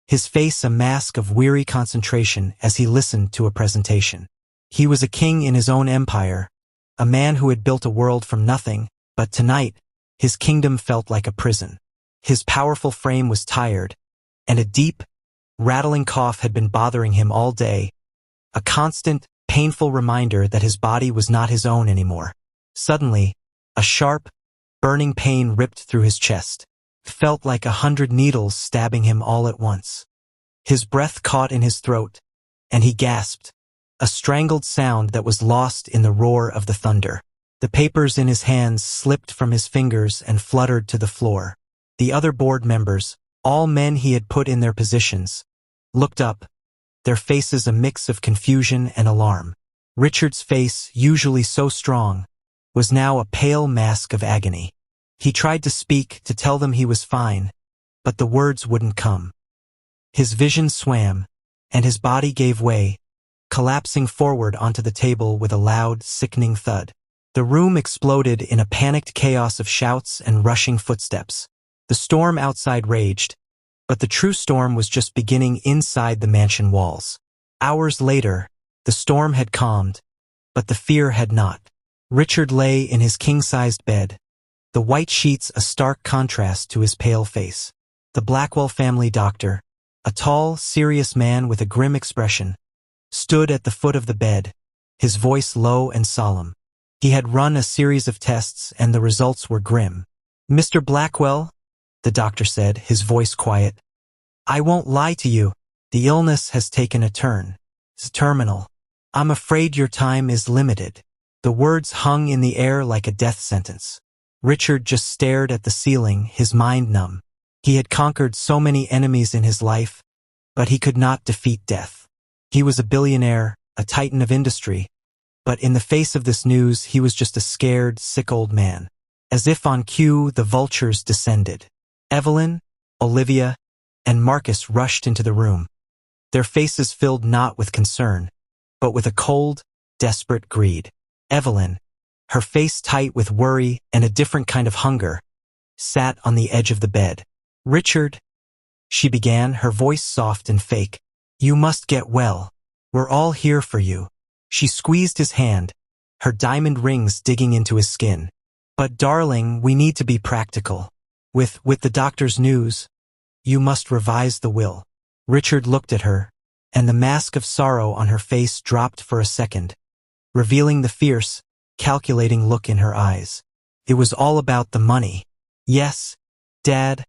his face a mask of weary concentration as he listened to a presentation. He was a king in his own empire, a man who had built a world from nothing, but tonight, his kingdom felt like a prison. His powerful frame was tired, and a deep, rattling cough had been bothering him all day, a constant, painful reminder that his body was not his own anymore. Suddenly, a sharp, burning pain ripped through his chest. It felt like 100 needles stabbing him all at once. His breath caught in his throat, and he gasped, a strangled sound that was lost in the roar of the thunder. The papers in his hands slipped from his fingers and fluttered to the floor. The other board members, all men he had put in their positions, looked up, their faces a mix of confusion and alarm. Richard's face, usually so strong, was now a pale mask of agony. He tried to speak, to tell them he was fine, but the words wouldn't come. His vision swam, and his body gave way, collapsing forward onto the table with a loud, sickening thud. The room exploded in a panicked chaos of shouts and rushing footsteps. The storm outside raged, but the true storm was just beginning inside the mansion walls. Hours later, the storm had calmed, but the fear had not. Richard lay in his king-sized bed, the white sheets a stark contrast to his pale face. The Blackwell family doctor, a tall, serious man with a grim expression, stood at the foot of the bed, his voice low and solemn. He had run a series of tests and the results were grim. "Mr. Blackwell," the doctor said, his voice quiet, I won't lie to you. The illness has taken a turn. It's terminal. I'm afraid your time is limited. The words hung in the air like a death sentence. Richard just stared at the ceiling, his mind numb. He had conquered so many enemies in his life, but he could not defeat death. He was a billionaire, a titan of industry, but in the face of this news he was just a scared, sick old man. As if on cue, the vultures descended. Evelyn, Olivia, and Marcus rushed into the room. Their faces filled not with concern, but with a cold, desperate greed. Evelyn, her face tight with worry and a different kind of hunger, sat on the edge of the bed. "Richard," she began, her voice soft and fake, "you must get well. We're all here for you." She squeezed his hand, her diamond rings digging into his skin. "But darling, we need to be practical. With the doctor's news, you must revise the will." Richard looked at her, and the mask of sorrow on her face dropped for a second, revealing the fierce, calculating look in her eyes. "It was all about the money." "Yes, Dad,"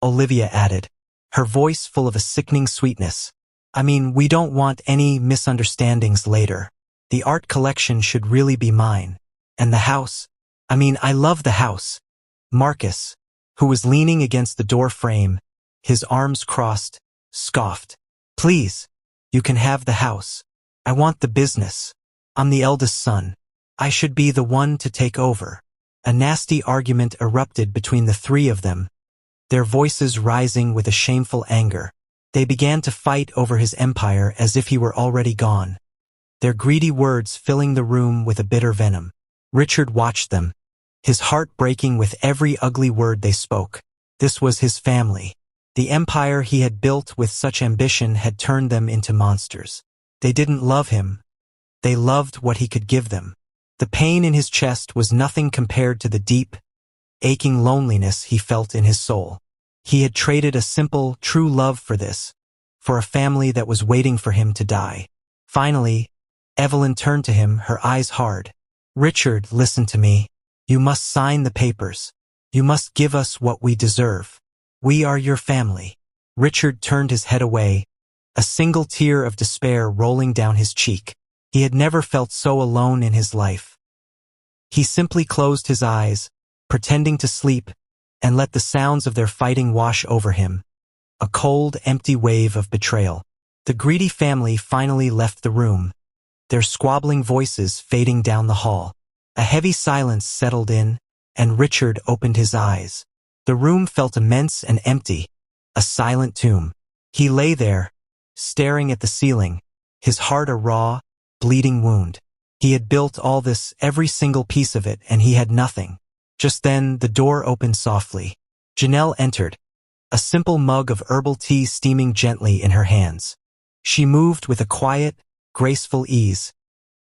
Olivia added, her voice full of a sickening sweetness. "I mean, we don't want any misunderstandings later. The art collection should really be mine. And the house. I mean, I love the house." Marcus, who was leaning against the door frame, his arms crossed, scoffed. "Please, you can have the house. I want the business. I'm the eldest son. I should be the one to take over." A nasty argument erupted between the three of them, their voices rising with a shameful anger. They began to fight over his empire as if he were already gone, their greedy words filling the room with a bitter venom. Richard watched them, his heart breaking with every ugly word they spoke. This was his family. The empire he had built with such ambition had turned them into monsters. They didn't love him. They loved what he could give them. The pain in his chest was nothing compared to the deep, aching loneliness he felt in his soul. He had traded a simple, true love for this, for a family that was waiting for him to die. Finally, Evelyn turned to him, her eyes hard. "Richard, listen to me. You must sign the papers. You must give us what we deserve. We are your family." Richard turned his head away, a single tear of despair rolling down his cheek. He had never felt so alone in his life. He simply closed his eyes, pretending to sleep, and let the sounds of their fighting wash over him, a cold, empty wave of betrayal. The greedy family finally left the room, their squabbling voices fading down the hall. A heavy silence settled in, and Richard opened his eyes. The room felt immense and empty, a silent tomb. He lay there, staring at the ceiling, his heart a raw, bleeding wound. He had built all this, every single piece of it, and he had nothing. Just then, the door opened softly. Janelle entered, a simple mug of herbal tea steaming gently in her hands. She moved with a quiet, graceful ease,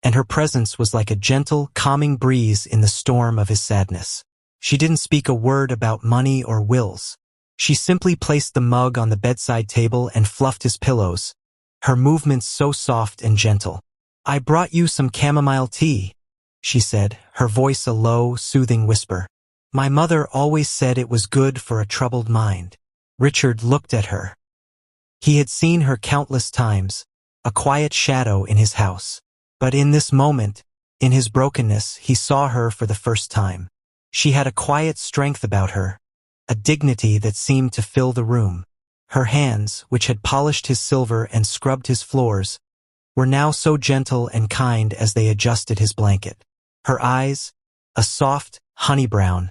and her presence was like a gentle, calming breeze in the storm of his sadness. She didn't speak a word about money or wills. She simply placed the mug on the bedside table and fluffed his pillows, her movements so soft and gentle. "I brought you some chamomile tea," she said, her voice a low, soothing whisper. "My mother always said it was good for a troubled mind." Richard looked at her. He had seen her countless times, a quiet shadow in his house. But in this moment, in his brokenness, he saw her for the first time. She had a quiet strength about her, a dignity that seemed to fill the room. Her hands, which had polished his silver and scrubbed his floors, were now so gentle and kind as they adjusted his blanket. Her eyes, a soft, honey brown,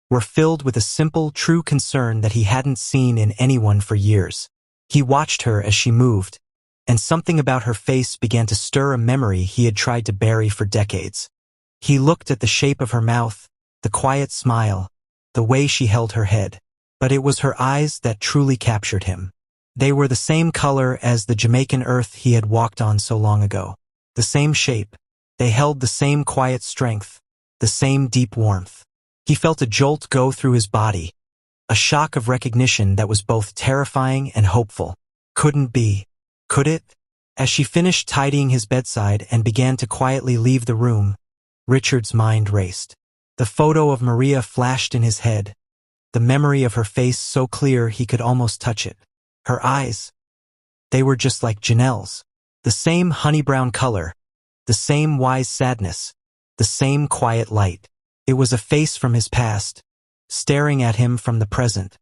were filled with a simple, true concern that he hadn't seen in anyone for years. He watched her as she moved, and something about her face began to stir a memory he had tried to bury for decades. He looked at the shape of her mouth, the quiet smile, the way she held her head. But it was her eyes that truly captured him. They were the same color as the Jamaican earth he had walked on so long ago. The same shape. They held the same quiet strength, the same deep warmth. He felt a jolt go through his body, a shock of recognition that was both terrifying and hopeful. Couldn't be. Could it? As she finished tidying his bedside and began to quietly leave the room, Richard's mind raced. The photo of Maria flashed in his head, the memory of her face so clear he could almost touch it. Her eyes, they were just like Janelle's. The same honey brown color, the same wise sadness, the same quiet light. It was a face from his past, staring at him from the present,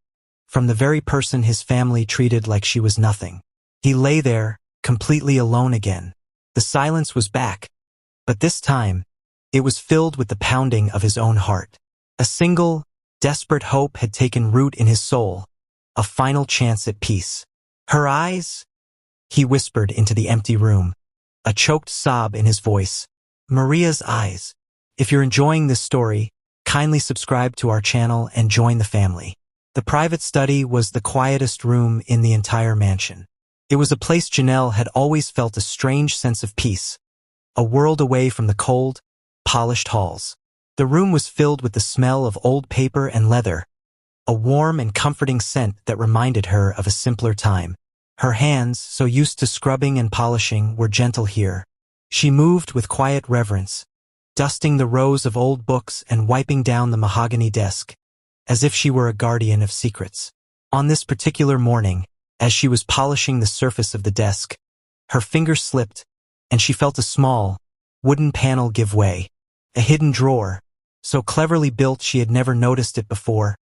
from the very person his family treated like she was nothing. He lay there, completely alone again. The silence was back, but this time, it was filled with the pounding of his own heart. A single, desperate hope had taken root in his soul, a final chance at peace. Her eyes? He whispered into the empty room, a choked sob in his voice. Maria's eyes. If you're enjoying this story, kindly subscribe to our channel and join the family. The private study was the quietest room in the entire mansion. It was a place Janelle had always felt a strange sense of peace, a world away from the cold, polished halls. The room was filled with the smell of old paper and leather, a warm and comforting scent that reminded her of a simpler time. Her hands, so used to scrubbing and polishing, were gentle here. She moved with quiet reverence, dusting the rows of old books and wiping down the mahogany desk, as if she were a guardian of secrets. On this particular morning, as she was polishing the surface of the desk, her fingers slipped, and she felt a small, wooden panel give way. A hidden drawer, so cleverly built she had never noticed it before,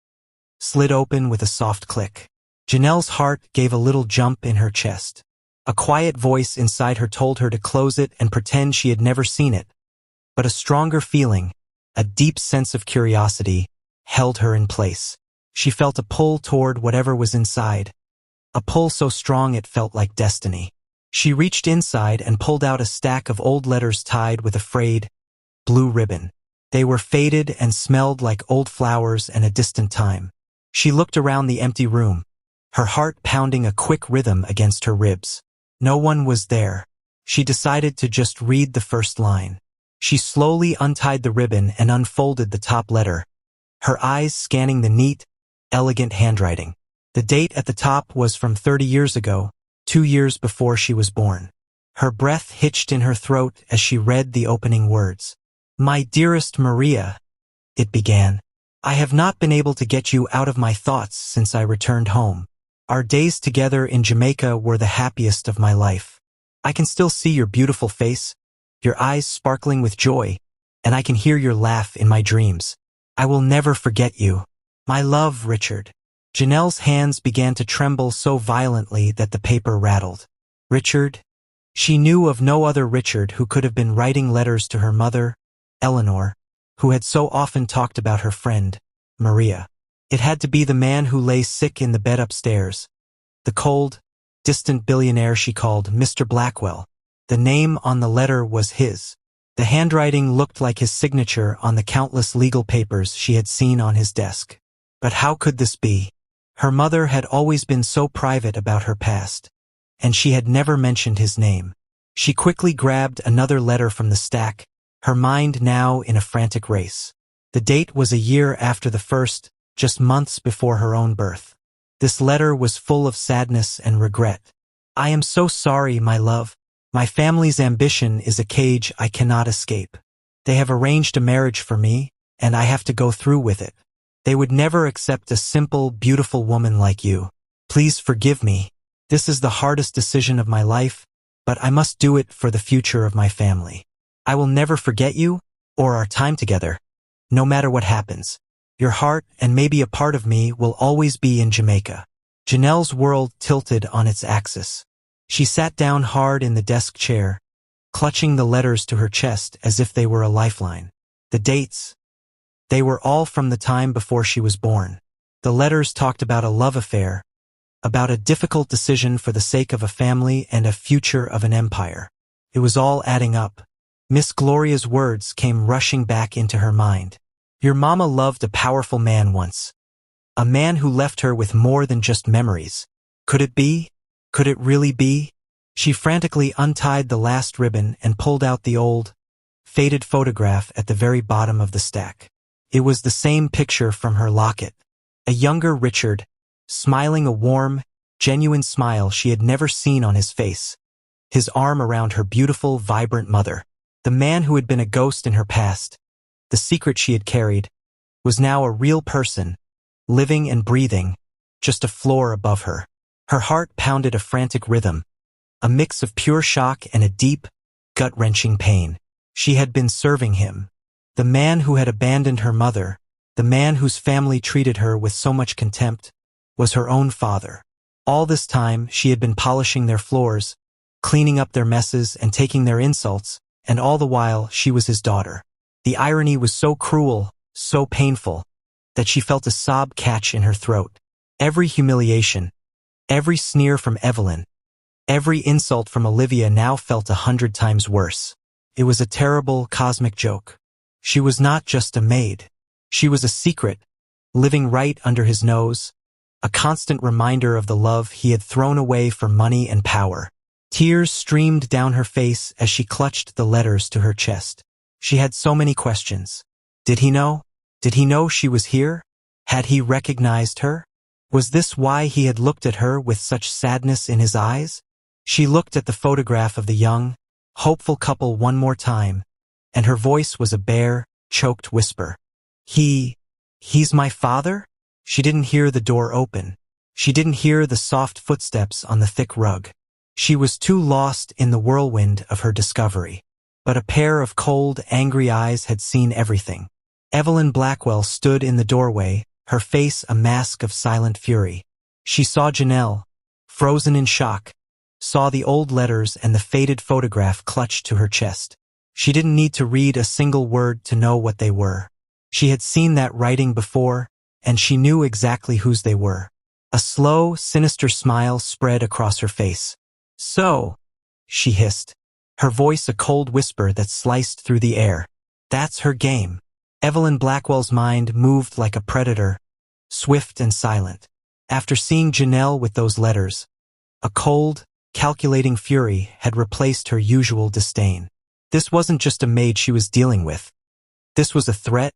slid open with a soft click. Janelle's heart gave a little jump in her chest. A quiet voice inside her told her to close it and pretend she had never seen it. But a stronger feeling, a deep sense of curiosity, held her in place. She felt a pull toward whatever was inside, a pull so strong it felt like destiny. She reached inside and pulled out a stack of old letters tied with a frayed, blue ribbon. They were faded and smelled like old flowers and a distant time. She looked around the empty room, her heart pounding a quick rhythm against her ribs. No one was there. She decided to just read the first line. She slowly untied the ribbon and unfolded the top letter, her eyes scanning the neat, elegant handwriting. The date at the top was from 30 years ago, 2 years before she was born. Her breath hitched in her throat as she read the opening words. "My dearest Maria," it began, "I have not been able to get you out of my thoughts since I returned home. Our days together in Jamaica were the happiest of my life. I can still see your beautiful face, your eyes sparkling with joy, and I can hear your laugh in my dreams. I will never forget you. My love, Richard." Janelle's hands began to tremble so violently that the paper rattled. Richard? She knew of no other Richard who could have been writing letters to her mother, Eleanor, who had so often talked about her friend, Maria. It had to be the man who lay sick in the bed upstairs, the cold, distant billionaire she called Mr. Blackwell. The name on the letter was his. The handwriting looked like his signature on the countless legal papers she had seen on his desk. But how could this be? Her mother had always been so private about her past, and she had never mentioned his name. She quickly grabbed another letter from the stack, her mind now in a frantic race. The date was a year after the first, just months before her own birth. This letter was full of sadness and regret. "I am so sorry, my love. My family's ambition is a cage I cannot escape. They have arranged a marriage for me, and I have to go through with it. They would never accept a simple, beautiful woman like you. Please forgive me. This is the hardest decision of my life, but I must do it for the future of my family. I will never forget you, or our time together, no matter what happens. Your heart and maybe a part of me will always be in Jamaica." Janelle's world tilted on its axis. She sat down hard in the desk chair, clutching the letters to her chest as if they were a lifeline. The dates, they were all from the time before she was born. The letters talked about a love affair, about a difficult decision for the sake of a family and a future of an empire. It was all adding up. Miss Gloria's words came rushing back into her mind. "Your mama loved a powerful man once. A man who left her with more than just memories. Could it be? Could it really be?" She frantically untied the last ribbon and pulled out the old, faded photograph at the very bottom of the stack. It was the same picture from her locket. A younger Richard, smiling a warm, genuine smile she had never seen on his face. His arm around her beautiful, vibrant mother. The man who had been a ghost in her past, the secret she had carried, was now a real person, living and breathing, just a floor above her. Her heart pounded a frantic rhythm, a mix of pure shock and a deep, gut-wrenching pain. She had been serving him. The man who had abandoned her mother, the man whose family treated her with so much contempt, was her own father. All this time, she had been polishing their floors, cleaning up their messes and taking their insults, and all the while she was his daughter. The irony was so cruel, so painful, that she felt a sob catch in her throat. Every humiliation, every sneer from Evelyn, every insult from Olivia now felt 100 times worse. It was a terrible, cosmic joke. She was not just a maid. She was a secret, living right under his nose, a constant reminder of the love he had thrown away for money and power. Tears streamed down her face as she clutched the letters to her chest. She had so many questions. Did he know? Did he know she was here? Had he recognized her? Was this why he had looked at her with such sadness in his eyes? She looked at the photograph of the young, hopeful couple one more time, and her voice was a bare, choked whisper. He's my father? She didn't hear the door open. She didn't hear the soft footsteps on the thick rug. She was too lost in the whirlwind of her discovery. But a pair of cold, angry eyes had seen everything. Evelyn Blackwell stood in the doorway, her face a mask of silent fury. She saw Janelle, frozen in shock, saw the old letters and the faded photograph clutched to her chest. She didn't need to read a single word to know what they were. She had seen that writing before, and she knew exactly whose they were. A slow, sinister smile spread across her face. "So," she hissed, her voice a cold whisper that sliced through the air. "That's her game." Evelyn Blackwell's mind moved like a predator, swift and silent. After seeing Janelle with those letters, a cold, calculating fury had replaced her usual disdain. This wasn't just a maid she was dealing with. This was a threat,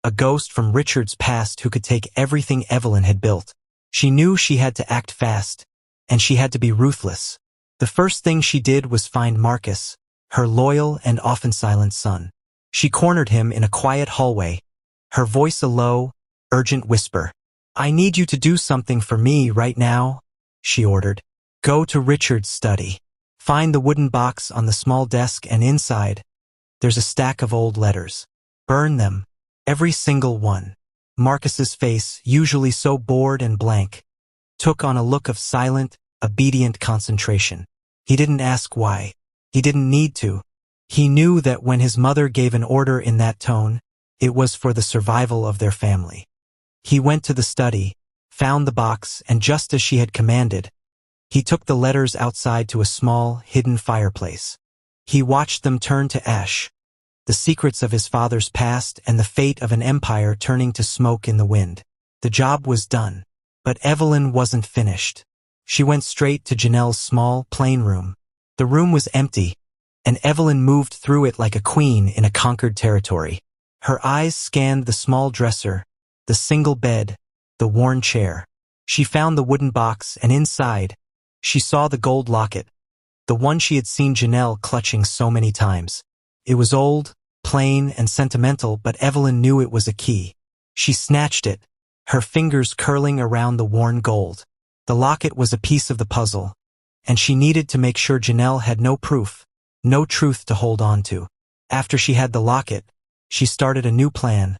a ghost from Richard's past who could take everything Evelyn had built. She knew she had to act fast, and she had to be ruthless. The first thing she did was find Marcus, her loyal and often silent son. She cornered him in a quiet hallway, her voice a low, urgent whisper. "I need you to do something for me right now," she ordered. "Go to Richard's study. Find the wooden box on the small desk and inside, there's a stack of old letters. Burn them, every single one." Marcus's face, usually so bored and blank, took on a look of silent, obedient concentration. He didn't ask why. He didn't need to. He knew that when his mother gave an order in that tone, it was for the survival of their family. He went to the study, found the box, and just as she had commanded, he took the letters outside to a small, hidden fireplace. He watched them turn to ash, the secrets of his father's past and the fate of an empire turning to smoke in the wind. The job was done. But Evelyn wasn't finished. She went straight to Janelle's small, plain room. The room was empty, and Evelyn moved through it like a queen in a conquered territory. Her eyes scanned the small dresser, the single bed, the worn chair. She found the wooden box, and inside, she saw the gold locket, the one she had seen Janelle clutching so many times. It was old, plain, and sentimental, but Evelyn knew it was a key. She snatched it, her fingers curling around the worn gold. The locket was a piece of the puzzle, and she needed to make sure Janelle had no proof, no truth to hold on to. After she had the locket, she started a new plan,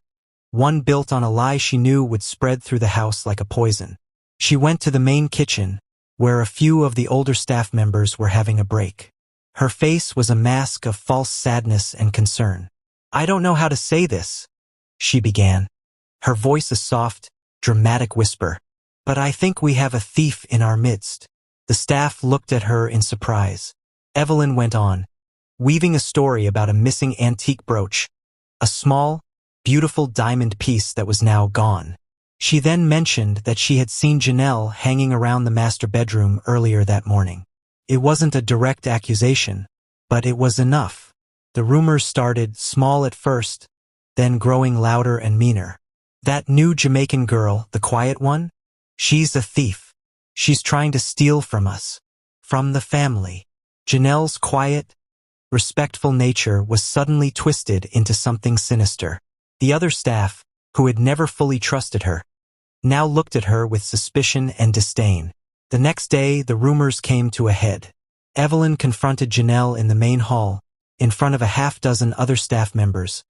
one built on a lie she knew would spread through the house like a poison. She went to the main kitchen, where a few of the older staff members were having a break. Her face was a mask of false sadness and concern. "I don't know how to say this," she began, her voice a soft, dramatic whisper. "But I think we have a thief in our midst." The staff looked at her in surprise. Evelyn went on, weaving a story about a missing antique brooch, a small, beautiful diamond piece that was now gone. She then mentioned that she had seen Janelle hanging around the master bedroom earlier that morning. It wasn't a direct accusation, but it was enough. The rumors started small at first, then growing louder and meaner. "That new Jamaican girl, the quiet one? She's a thief. She's trying to steal from us, from the family." Janelle's quiet, respectful nature was suddenly twisted into something sinister. The other staff, who had never fully trusted her, now looked at her with suspicion and disdain. The next day, the rumors came to a head. Evelyn confronted Janelle in the main hall, in front of a half-dozen other staff members,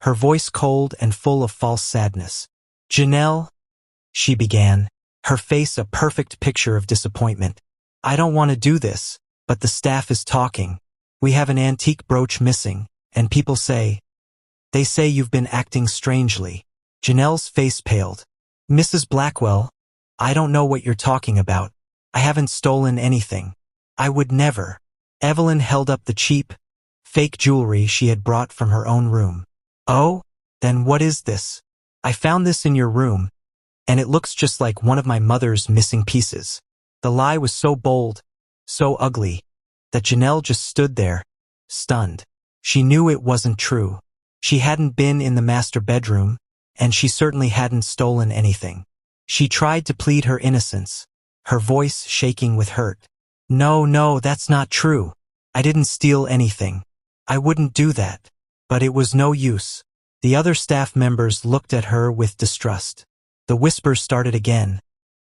her voice cold and full of false sadness. "Janelle," she began, her face a perfect picture of disappointment. "I don't want to do this, but the staff is talking. We have an antique brooch missing, and people say, they say you've been acting strangely." Janelle's face paled. "Mrs. Blackwell, I don't know what you're talking about. I haven't stolen anything. I would never." Evelyn held up the cheap, fake jewelry she had brought from her own room. "Oh? Then what is this? I found this in your room, and it looks just like one of my mother's missing pieces." The lie was so bold, so ugly, that Janelle just stood there, stunned. She knew it wasn't true. She hadn't been in the master bedroom, and she certainly hadn't stolen anything. She tried to plead her innocence, her voice shaking with hurt. No, that's not true. I didn't steal anything. I wouldn't do that." But it was no use. The other staff members looked at her with distrust. The whispers started again,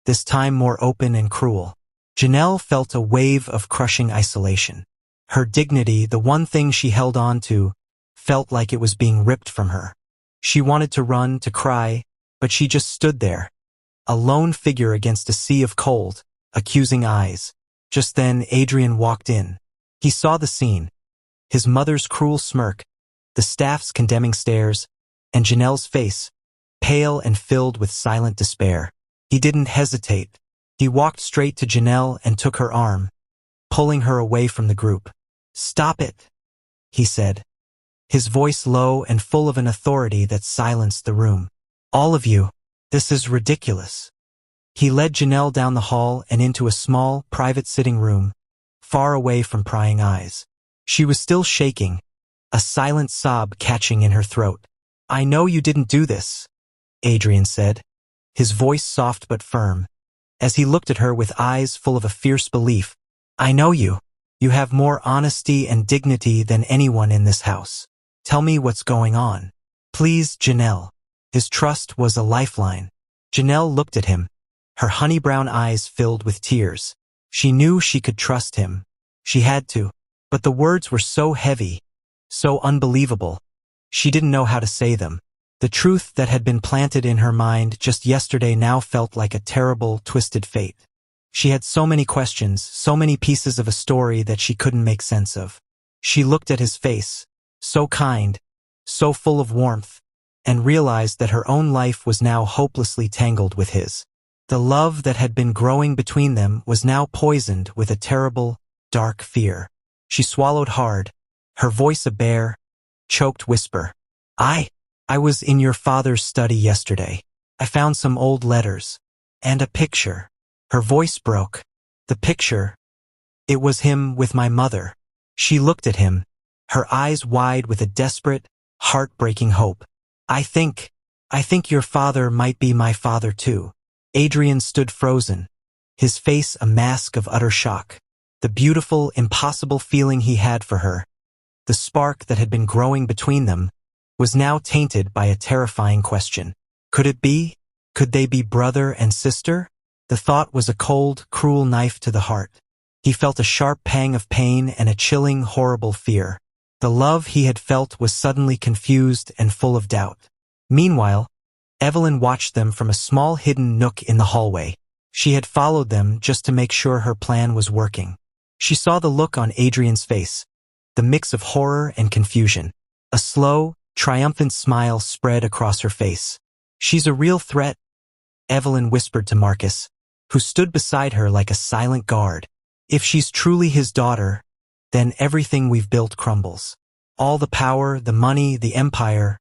this time more open and cruel. Janelle felt a wave of crushing isolation. Her dignity, the one thing she held on to, felt like it was being ripped from her. She wanted to run, to cry, but she just stood there, a lone figure against a sea of cold, accusing eyes. Just then, Adrian walked in. He saw the scene, his mother's cruel smirk, the staff's condemning stares, and Janelle's face, pale and filled with silent despair. He didn't hesitate. He walked straight to Janelle and took her arm, pulling her away from the group. "Stop it," he said, his voice low and full of an authority that silenced the room. "All of you, this is ridiculous." He led Janelle down the hall and into a small, private sitting room, far away from prying eyes. She was still shaking, a silent sob catching in her throat. "I know you didn't do this," Adrian said, his voice soft but firm, as he looked at her with eyes full of a fierce belief. "I know you. You have more honesty and dignity than anyone in this house. Tell me what's going on. Please, Janelle." His trust was a lifeline. Janelle looked at him, her honey-brown eyes filled with tears. She knew she could trust him. She had to. But the words were so heavy, so unbelievable. She didn't know how to say them. The truth that had been planted in her mind just yesterday now felt like a terrible, twisted fate. She had so many questions, so many pieces of a story that she couldn't make sense of. She looked at his face, so kind, so full of warmth, and realized that her own life was now hopelessly tangled with his. The love that had been growing between them was now poisoned with a terrible, dark fear. She swallowed hard, her voice a bare, choked whisper. I was in your father's study yesterday. I found some old letters. And a picture." Her voice broke. The picture. It was him with my mother. She looked at him, her eyes wide with a desperate, heartbreaking hope. I think your father might be my father too." Adrian stood frozen, his face a mask of utter shock. The beautiful, impossible feeling he had for her, the spark that had been growing between them, was now tainted by a terrifying question. Could it be? Could they be brother and sister? The thought was a cold, cruel knife to the heart. He felt a sharp pang of pain and a chilling, horrible fear. The love he had felt was suddenly confused and full of doubt. Meanwhile, Evelyn watched them from a small hidden nook in the hallway. She had followed them just to make sure her plan was working. She saw the look on Adrian's face, the mix of horror and confusion. A slow, triumphant smile spread across her face. "She's a real threat," Evelyn whispered to Marcus, who stood beside her like a silent guard. "If she's truly his daughter, then everything we've built crumbles. All the power, the money, the empire,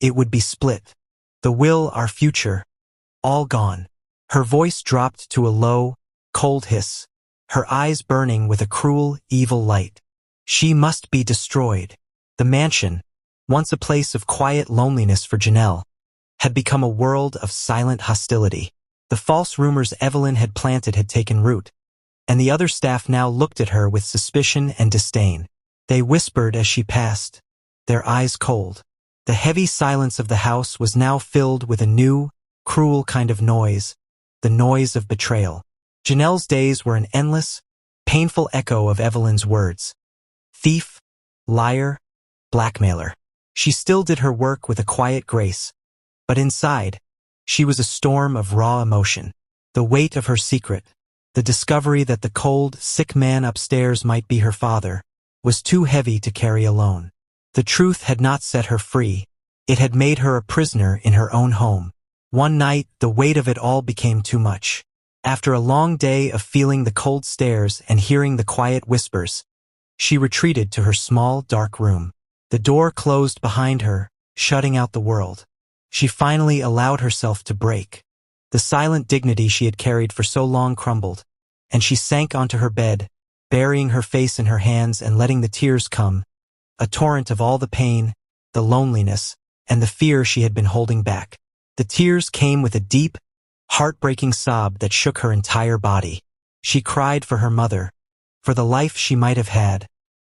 it would be split. The will, our future, all gone." Her voice dropped to a low, cold hiss, her eyes burning with a cruel, evil light. She must be destroyed. The mansion, once a place of quiet loneliness for Janelle, had become a world of silent hostility. The false rumors Evelyn had planted had taken root, and the other staff now looked at her with suspicion and disdain. They whispered as she passed, their eyes cold. The heavy silence of the house was now filled with a new, cruel kind of noise, the noise of betrayal. Janelle's days were an endless, painful echo of Evelyn's words. Thief, liar, blackmailer. She still did her work with a quiet grace, but inside, she was a storm of raw emotion. The weight of her secret, the discovery that the cold, sick man upstairs might be her father, was too heavy to carry alone. The truth had not set her free. It had made her a prisoner in her own home. One night, the weight of it all became too much. After a long day of feeling the cold stares and hearing the quiet whispers, she retreated to her small, dark room. The door closed behind her, shutting out the world. She finally allowed herself to break. The silent dignity she had carried for so long crumbled, and she sank onto her bed, burying her face in her hands and letting the tears come, a torrent of all the pain, the loneliness, and the fear she had been holding back. The tears came with a deep, heartbreaking sob that shook her entire body. She cried for her mother, for the life she might have had,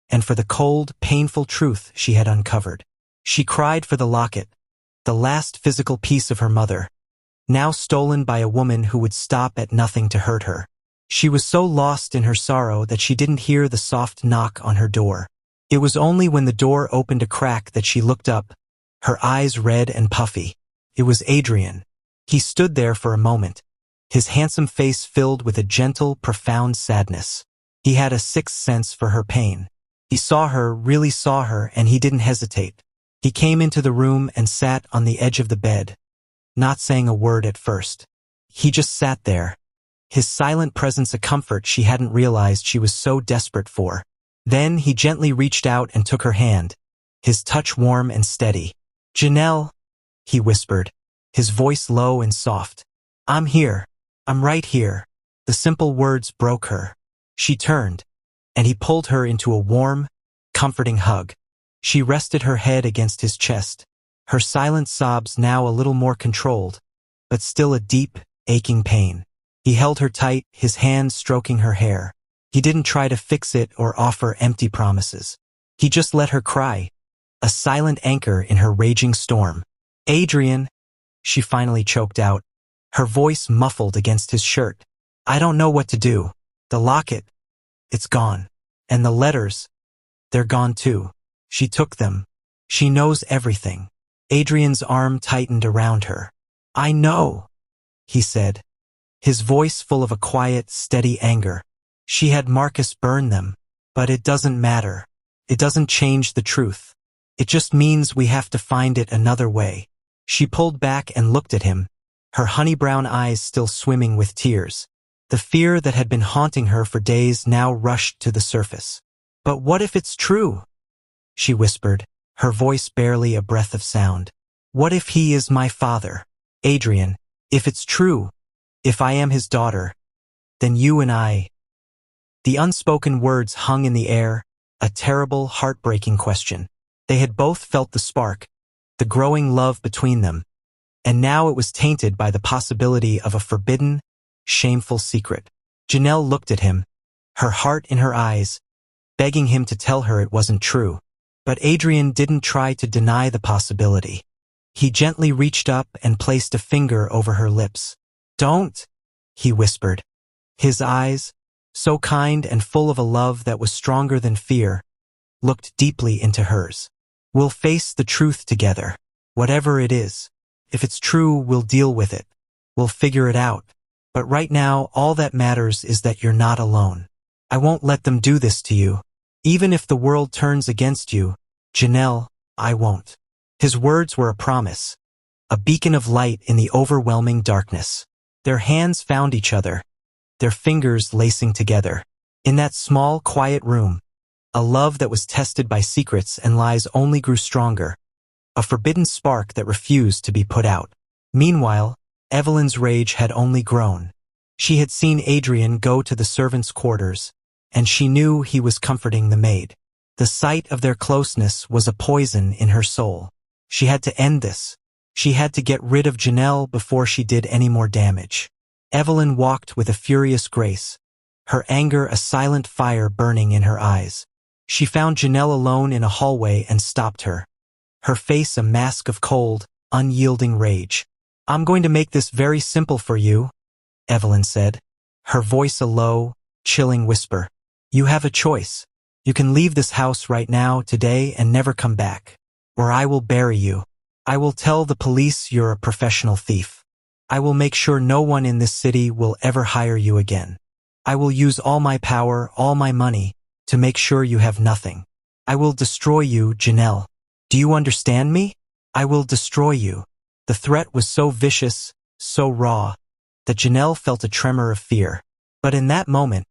and for the cold, painful truth she had uncovered. She cried for the locket, the last physical piece of her mother, now stolen by a woman who would stop at nothing to hurt her. She was so lost in her sorrow that she didn't hear the soft knock on her door. It was only when the door opened a crack that she looked up, her eyes red and puffy. It was Adrian. He stood there for a moment, his handsome face filled with a gentle, profound sadness. He had a sixth sense for her pain. He saw her, really saw her, and he didn't hesitate. He came into the room and sat on the edge of the bed, not saying a word at first. He just sat there, his silent presence a comfort she hadn't realized she was so desperate for. Then he gently reached out and took her hand, his touch warm and steady. "Janelle," he whispered, his voice low and soft. "I'm here. I'm right here." The simple words broke her. She turned, and he pulled her into a warm, comforting hug. She rested her head against his chest, her silent sobs now a little more controlled, but still a deep, aching pain. He held her tight, his hand stroking her hair. He didn't try to fix it or offer empty promises. He just let her cry, a silent anchor in her raging storm. "Adrian," she finally choked out, her voice muffled against his shirt. "I don't know what to do. The locket, it's gone. And the letters, they're gone too. She took them. She knows everything." Adrian's arm tightened around her. "I know," he said, his voice full of a quiet, steady anger. "She had Marcus burn them, but it doesn't matter. It doesn't change the truth. It just means we have to find it another way." She pulled back and looked at him, her honey-brown eyes still swimming with tears. The fear that had been haunting her for days now rushed to the surface. "But what if it's true?" she whispered, her voice barely a breath of sound. "What if he is my father? Adrian, if it's true, if I am his daughter, then you and I—" The unspoken words hung in the air, a terrible, heartbreaking question. They had both felt the spark, the growing love between them, and now it was tainted by the possibility of a forbidden, shameful secret. Janelle looked at him, her heart in her eyes, begging him to tell her it wasn't true. But Adrian didn't try to deny the possibility. He gently reached up and placed a finger over her lips. "Don't," he whispered. His eyes, so kind and full of a love that was stronger than fear, looked deeply into hers. "We'll face the truth together, whatever it is. If it's true, we'll deal with it. We'll figure it out. But right now, all that matters is that you're not alone. I won't let them do this to you. Even if the world turns against you, Janelle, I won't." His words were a promise, a beacon of light in the overwhelming darkness. Their hands found each other, their fingers lacing together. In that small, quiet room, a love that was tested by secrets and lies only grew stronger, a forbidden spark that refused to be put out. Meanwhile, Evelyn's rage had only grown. She had seen Adrian go to the servants' quarters, and she knew he was comforting the maid. The sight of their closeness was a poison in her soul. She had to end this. She had to get rid of Janelle before she did any more damage. Evelyn walked with a furious grace, her anger a silent fire burning in her eyes. She found Janelle alone in a hallway and stopped her, her face a mask of cold, unyielding rage. "I'm going to make this very simple for you," Evelyn said, her voice a low, chilling whisper. You have a choice. You can leave this house right now, today, and never come back. Or I will bury you. I will tell the police you're a professional thief. I will make sure no one in this city will ever hire you again. I will use all my power, all my money, to make sure you have nothing. I will destroy you, Janelle. Do you understand me? I will destroy you. The threat was so vicious, so raw, that Janelle felt a tremor of fear. But in that moment,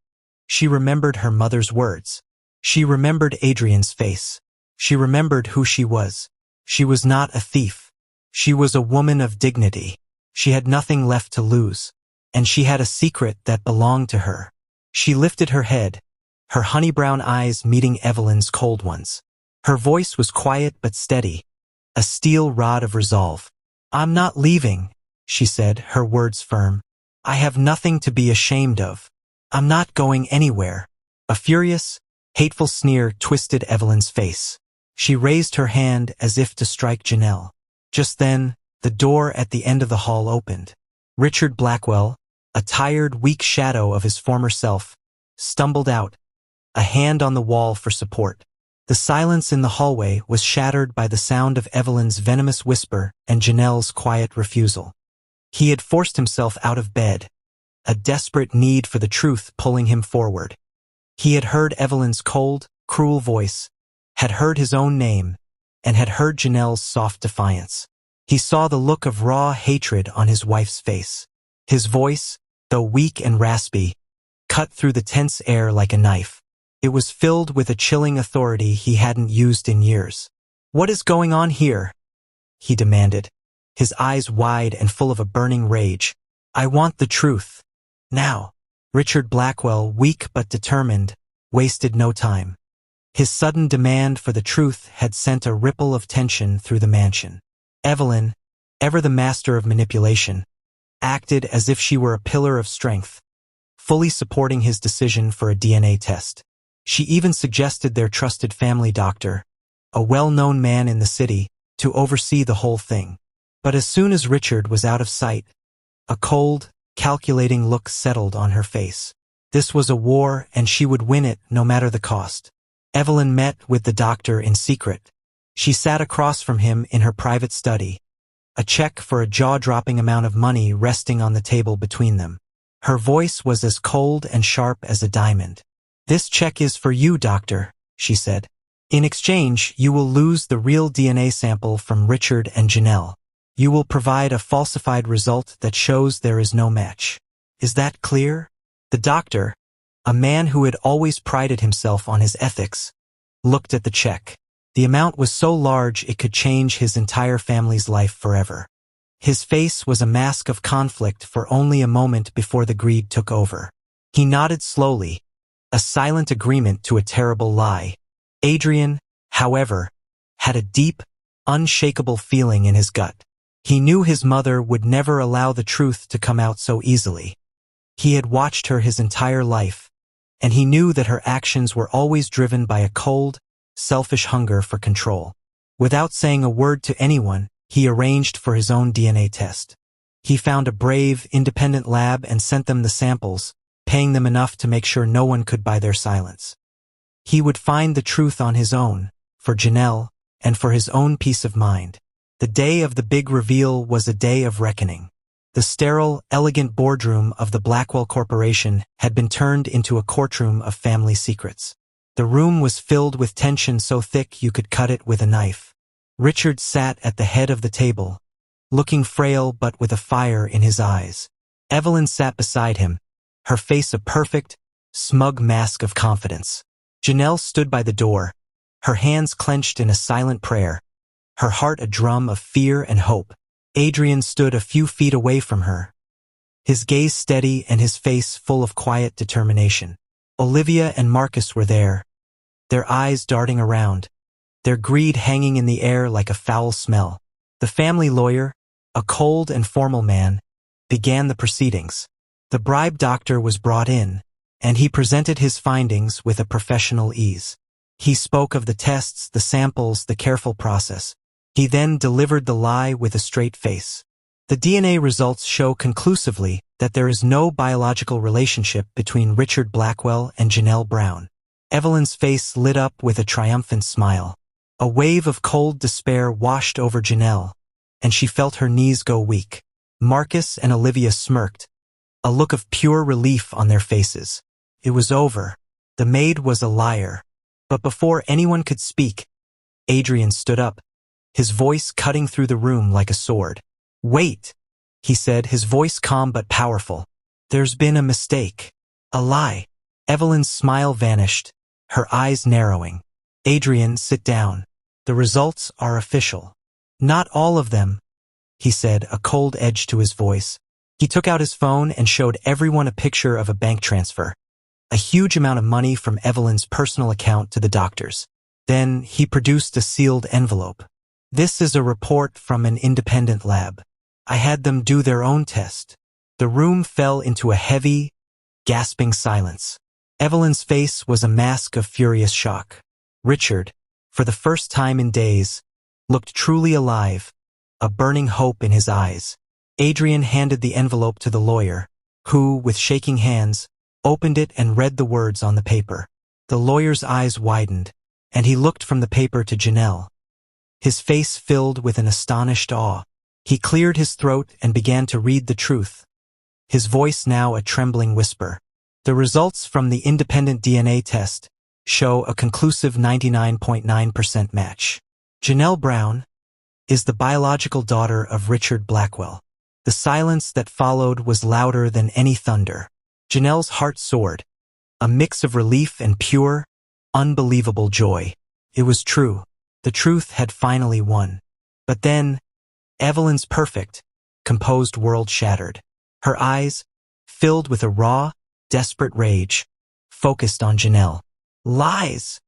she remembered her mother's words. She remembered Adrian's face. She remembered who she was. She was not a thief. She was a woman of dignity. She had nothing left to lose. And she had a secret that belonged to her. She lifted her head, her honey-brown eyes meeting Evelyn's cold ones. Her voice was quiet but steady, a steel rod of resolve. I'm not leaving, she said, her words firm. I have nothing to be ashamed of. I'm not going anywhere. A furious, hateful sneer twisted Evelyn's face. She raised her hand as if to strike Janelle. Just then, the door at the end of the hall opened. Richard Blackwell, a tired, weak shadow of his former self, stumbled out, a hand on the wall for support. The silence in the hallway was shattered by the sound of Evelyn's venomous whisper and Janelle's quiet refusal. He had forced himself out of bed, a desperate need for the truth pulling him forward. He had heard Evelyn's cold, cruel voice, had heard his own name, and had heard Janelle's soft defiance. He saw the look of raw hatred on his wife's face. His voice, though weak and raspy, cut through the tense air like a knife. It was filled with a chilling authority he hadn't used in years. What is going on here? He demanded, his eyes wide and full of a burning rage. I want the truth. Now. Richard Blackwell, weak but determined, wasted no time. His sudden demand for the truth had sent a ripple of tension through the mansion. Evelyn, ever the master of manipulation, acted as if she were a pillar of strength, fully supporting his decision for a DNA test. She even suggested their trusted family doctor, a well-known man in the city, to oversee the whole thing. But as soon as Richard was out of sight, a cold, calculating look settled on her face. This was a war, and she would win it no matter the cost. Evelyn met with the doctor in secret. She sat across from him in her private study, a check for a jaw-dropping amount of money resting on the table between them. Her voice was as cold and sharp as a diamond. This check is for you, doctor, she said. In exchange, you will lose the real DNA sample from Richard and Janelle. You will provide a falsified result that shows there is no match. Is that clear? The doctor, a man who had always prided himself on his ethics, looked at the check. The amount was so large it could change his entire family's life forever. His face was a mask of conflict for only a moment before the greed took over. He nodded slowly, a silent agreement to a terrible lie. Adrian, however, had a deep, unshakable feeling in his gut. He knew his mother would never allow the truth to come out so easily. He had watched her his entire life, and he knew that her actions were always driven by a cold, selfish hunger for control. Without saying a word to anyone, he arranged for his own DNA test. He found a brave, independent lab and sent them the samples, paying them enough to make sure no one could buy their silence. He would find the truth on his own, for Janelle, and for his own peace of mind. The day of the big reveal was a day of reckoning. The sterile, elegant boardroom of the Blackwell Corporation had been turned into a courtroom of family secrets. The room was filled with tension so thick you could cut it with a knife. Richard sat at the head of the table, looking frail but with a fire in his eyes. Evelyn sat beside him, her face a perfect, smug mask of confidence. Janelle stood by the door, her hands clenched in a silent prayer, her heart a drum of fear and hope. Adrian stood a few feet away from her, his gaze steady and his face full of quiet determination. Olivia and Marcus were there, their eyes darting around, their greed hanging in the air like a foul smell. The family lawyer, a cold and formal man, began the proceedings. The bribe doctor was brought in, and he presented his findings with a professional ease. He spoke of the tests, the samples, the careful process. He then delivered the lie with a straight face. The DNA results show conclusively that there is no biological relationship between Richard Blackwell and Janelle Brown. Evelyn's face lit up with a triumphant smile. A wave of cold despair washed over Janelle, and she felt her knees go weak. Marcus and Olivia smirked, a look of pure relief on their faces. It was over. The maid was a liar. But before anyone could speak, Adrian stood up, his voice cutting through the room like a sword. "Wait," he said, his voice calm but powerful. "There's been a mistake. A lie." Evelyn's smile vanished, her eyes narrowing. "Adrian, sit down. The results are official." "Not all of them," he said, a cold edge to his voice. He took out his phone and showed everyone a picture of a bank transfer, a huge amount of money from Evelyn's personal account to the doctor's. Then he produced a sealed envelope. "This is a report from an independent lab. I had them do their own test." The room fell into a heavy, gasping silence. Evelyn's face was a mask of furious shock. Richard, for the first time in days, looked truly alive, a burning hope in his eyes. Adrian handed the envelope to the lawyer, who, with shaking hands, opened it and read the words on the paper. The lawyer's eyes widened, and he looked from the paper to Janelle. His face filled with an astonished awe. He cleared his throat and began to read the truth, his voice now a trembling whisper. "The results from the independent DNA test show a conclusive 99.9% match. Janelle Brown is the biological daughter of Richard Blackwell." The silence that followed was louder than any thunder. Janelle's heart soared, a mix of relief and pure, unbelievable joy. It was true. The truth had finally won. But then, Evelyn's perfect, composed world shattered. Her eyes, filled with a raw, desperate rage, focused on Janelle. "Lies!"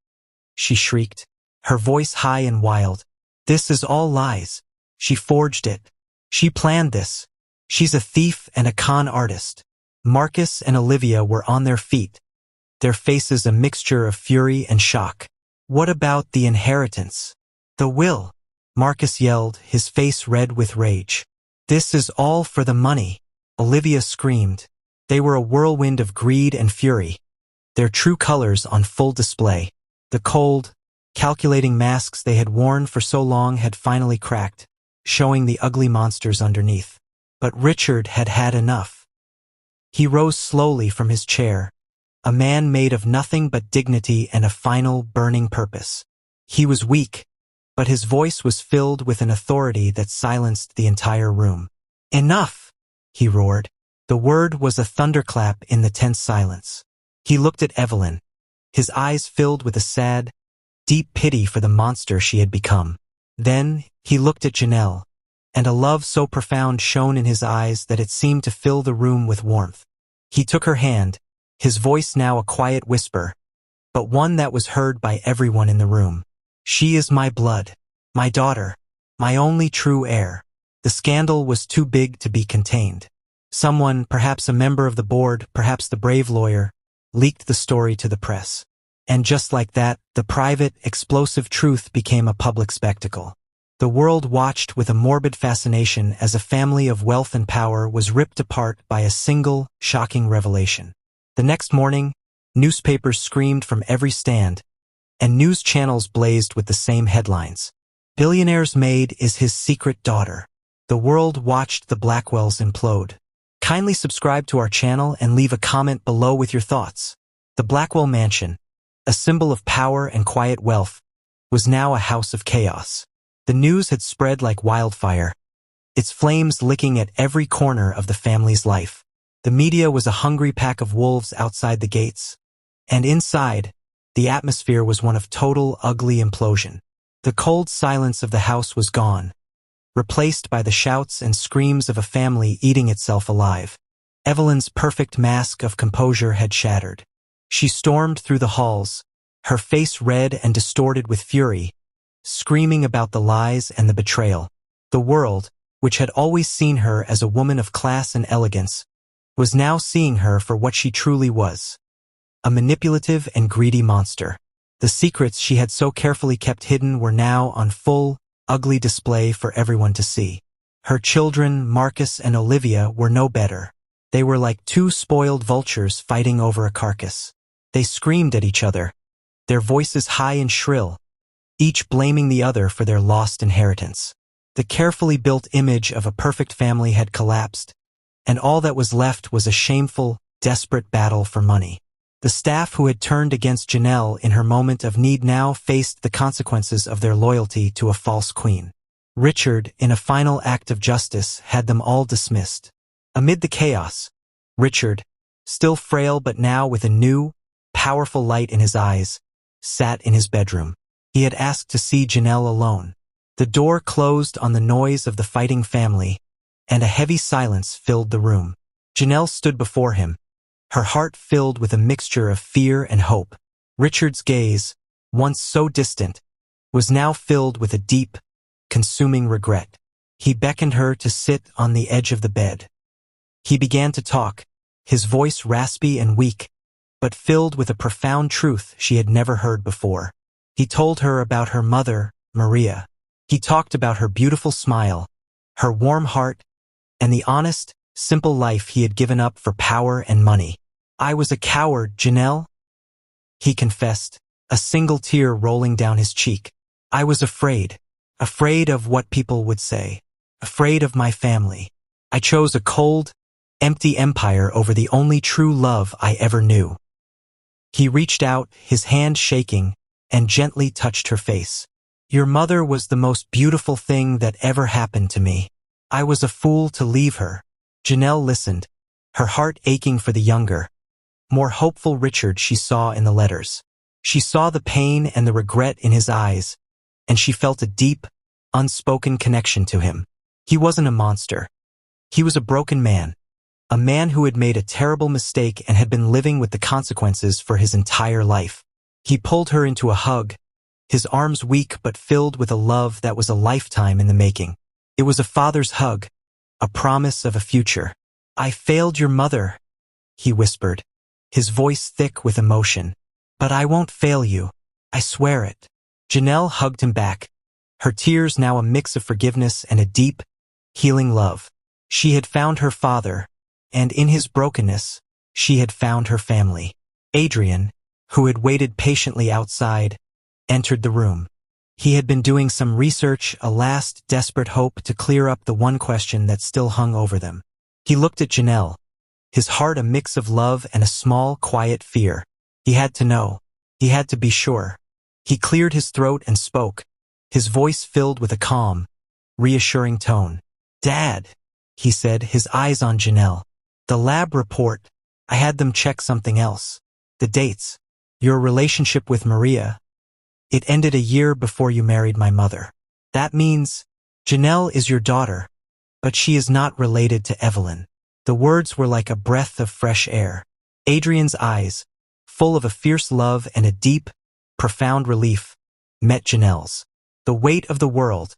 she shrieked, her voice high and wild. "This is all lies. She forged it. She planned this. She's a thief and a con artist." Marcus and Olivia were on their feet, their faces a mixture of fury and shock. "What about the inheritance? The will?" Marcus yelled, his face red with rage. "This is all for the money," Olivia screamed. They were a whirlwind of greed and fury, their true colors on full display. The cold, calculating masks they had worn for so long had finally cracked, showing the ugly monsters underneath. But Richard had had enough. He rose slowly from his chair, a man made of nothing but dignity and a final, burning purpose. He was weak, but his voice was filled with an authority that silenced the entire room. "Enough!" he roared. The word was a thunderclap in the tense silence. He looked at Evelyn, his eyes filled with a sad, deep pity for the monster she had become. Then he looked at Janelle, and a love so profound shone in his eyes that it seemed to fill the room with warmth. He took her hand, his voice now a quiet whisper, but one that was heard by everyone in the room. "She is my blood, my daughter, my only true heir." The scandal was too big to be contained. Someone, perhaps a member of the board, perhaps the brave lawyer, leaked the story to the press. And just like that, the private, explosive truth became a public spectacle. The world watched with a morbid fascination as a family of wealth and power was ripped apart by a single, shocking revelation. The next morning, newspapers screamed from every stand, and news channels blazed with the same headlines. "Billionaire's maid is his secret daughter." The world watched the Blackwells implode. Kindly subscribe to our channel and leave a comment below with your thoughts. The Blackwell Mansion, a symbol of power and quiet wealth, was now a house of chaos. The news had spread like wildfire, its flames licking at every corner of the family's life. The media was a hungry pack of wolves outside the gates, and inside, the atmosphere was one of total, ugly implosion. The cold silence of the house was gone, replaced by the shouts and screams of a family eating itself alive. Evelyn's perfect mask of composure had shattered. She stormed through the halls, her face red and distorted with fury, screaming about the lies and the betrayal. The world, which had always seen her as a woman of class and elegance, was now seeing her for what she truly was, a manipulative and greedy monster. The secrets she had so carefully kept hidden were now on full, ugly display for everyone to see. Her children, Marcus and Olivia, were no better. They were like two spoiled vultures fighting over a carcass. They screamed at each other, their voices high and shrill, each blaming the other for their lost inheritance. The carefully built image of a perfect family had collapsed, and all that was left was a shameful, desperate battle for money. The staff who had turned against Janelle in her moment of need now faced the consequences of their loyalty to a false queen. Richard, in a final act of justice, had them all dismissed. Amid the chaos, Richard, still frail but now with a new, powerful light in his eyes, sat in his bedroom. He had asked to see Janelle alone. The door closed on the noise of the fighting family, and a heavy silence filled the room. Janelle stood before him, her heart filled with a mixture of fear and hope. Richard's gaze, once so distant, was now filled with a deep, consuming regret. He beckoned her to sit on the edge of the bed. He began to talk, his voice raspy and weak, but filled with a profound truth she had never heard before. He told her about her mother, Maria. He talked about her beautiful smile, her warm heart, and the honest, simple life he had given up for power and money. "I was a coward, Janelle," he confessed, a single tear rolling down his cheek. "I was afraid of what people would say, afraid of my family. I chose a cold, empty empire over the only true love I ever knew." He reached out, his hand shaking, and gently touched her face. "Your mother was the most beautiful thing that ever happened to me. I was a fool to leave her." Janelle listened, her heart aching for the younger, more hopeful Richard she saw in the letters. She saw the pain and the regret in his eyes, and she felt a deep, unspoken connection to him. He wasn't a monster. He was a broken man, a man who had made a terrible mistake and had been living with the consequences for his entire life. He pulled her into a hug, his arms weak but filled with a love that was a lifetime in the making. It was a father's hug, a promise of a future. "I failed your mother," he whispered, his voice thick with emotion. "But I won't fail you. I swear it." Janelle hugged him back, her tears now a mix of forgiveness and a deep, healing love. She had found her father, and in his brokenness, she had found her family. Adrian, who had waited patiently outside, entered the room. He had been doing some research, a last desperate hope to clear up the one question that still hung over them. He looked at Janelle, his heart a mix of love and a small, quiet fear. He had to know. He had to be sure. He cleared his throat and spoke, his voice filled with a calm, reassuring tone. "Dad," he said, his eyes on Janelle. "The lab report, I had them check something else. The dates. Your relationship with Maria. It ended a year before you married my mother. That means Janelle is your daughter, but she is not related to Evelyn." The words were like a breath of fresh air. Adrian's eyes, full of a fierce love and a deep, profound relief, met Janelle's. The weight of the world,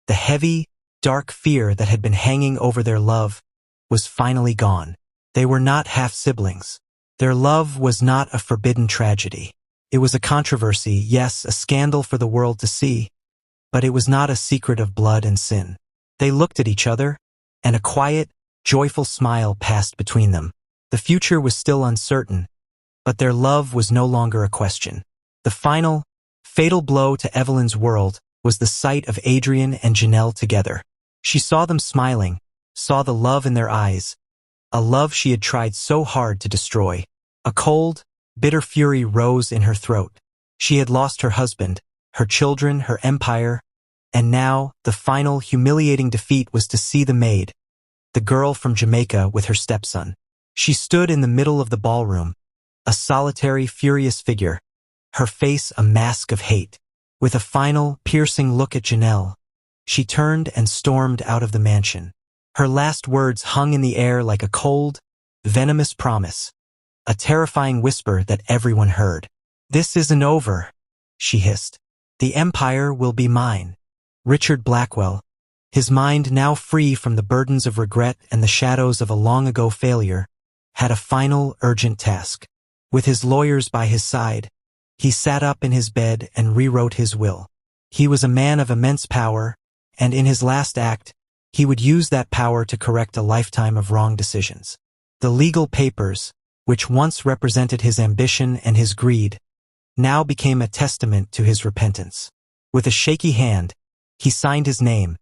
the heavy, dark fear that had been hanging over their love, was finally gone. They were not half-siblings. Their love was not a forbidden tragedy. It was a controversy, yes, a scandal for the world to see, but it was not a secret of blood and sin. They looked at each other, and a quiet, joyful smile passed between them. The future was still uncertain, but their love was no longer a question. The final, fatal blow to Evelyn's world was the sight of Adrian and Janelle together. She saw them smiling, saw the love in their eyes, a love she had tried so hard to destroy. A cold, bitter fury rose in her throat. She had lost her husband, her children, her empire, and now the final humiliating defeat was to see the maid, the girl from Jamaica with her stepson. She stood in the middle of the ballroom, a solitary, furious figure, her face a mask of hate. With a final, piercing look at Janelle, she turned and stormed out of the mansion. Her last words hung in the air like a cold, venomous promise, a terrifying whisper that everyone heard. "This isn't over," she hissed. "The empire will be mine." Richard Blackwell, his mind now free from the burdens of regret and the shadows of a long-ago failure, had a final, urgent task. With his lawyers by his side, he sat up in his bed and rewrote his will. He was a man of immense power, and in his last act, He would use that power to correct a lifetime of wrong decisions. The legal papers, which once represented his ambition and his greed, now became a testament to his repentance. With a shaky hand, he signed his name,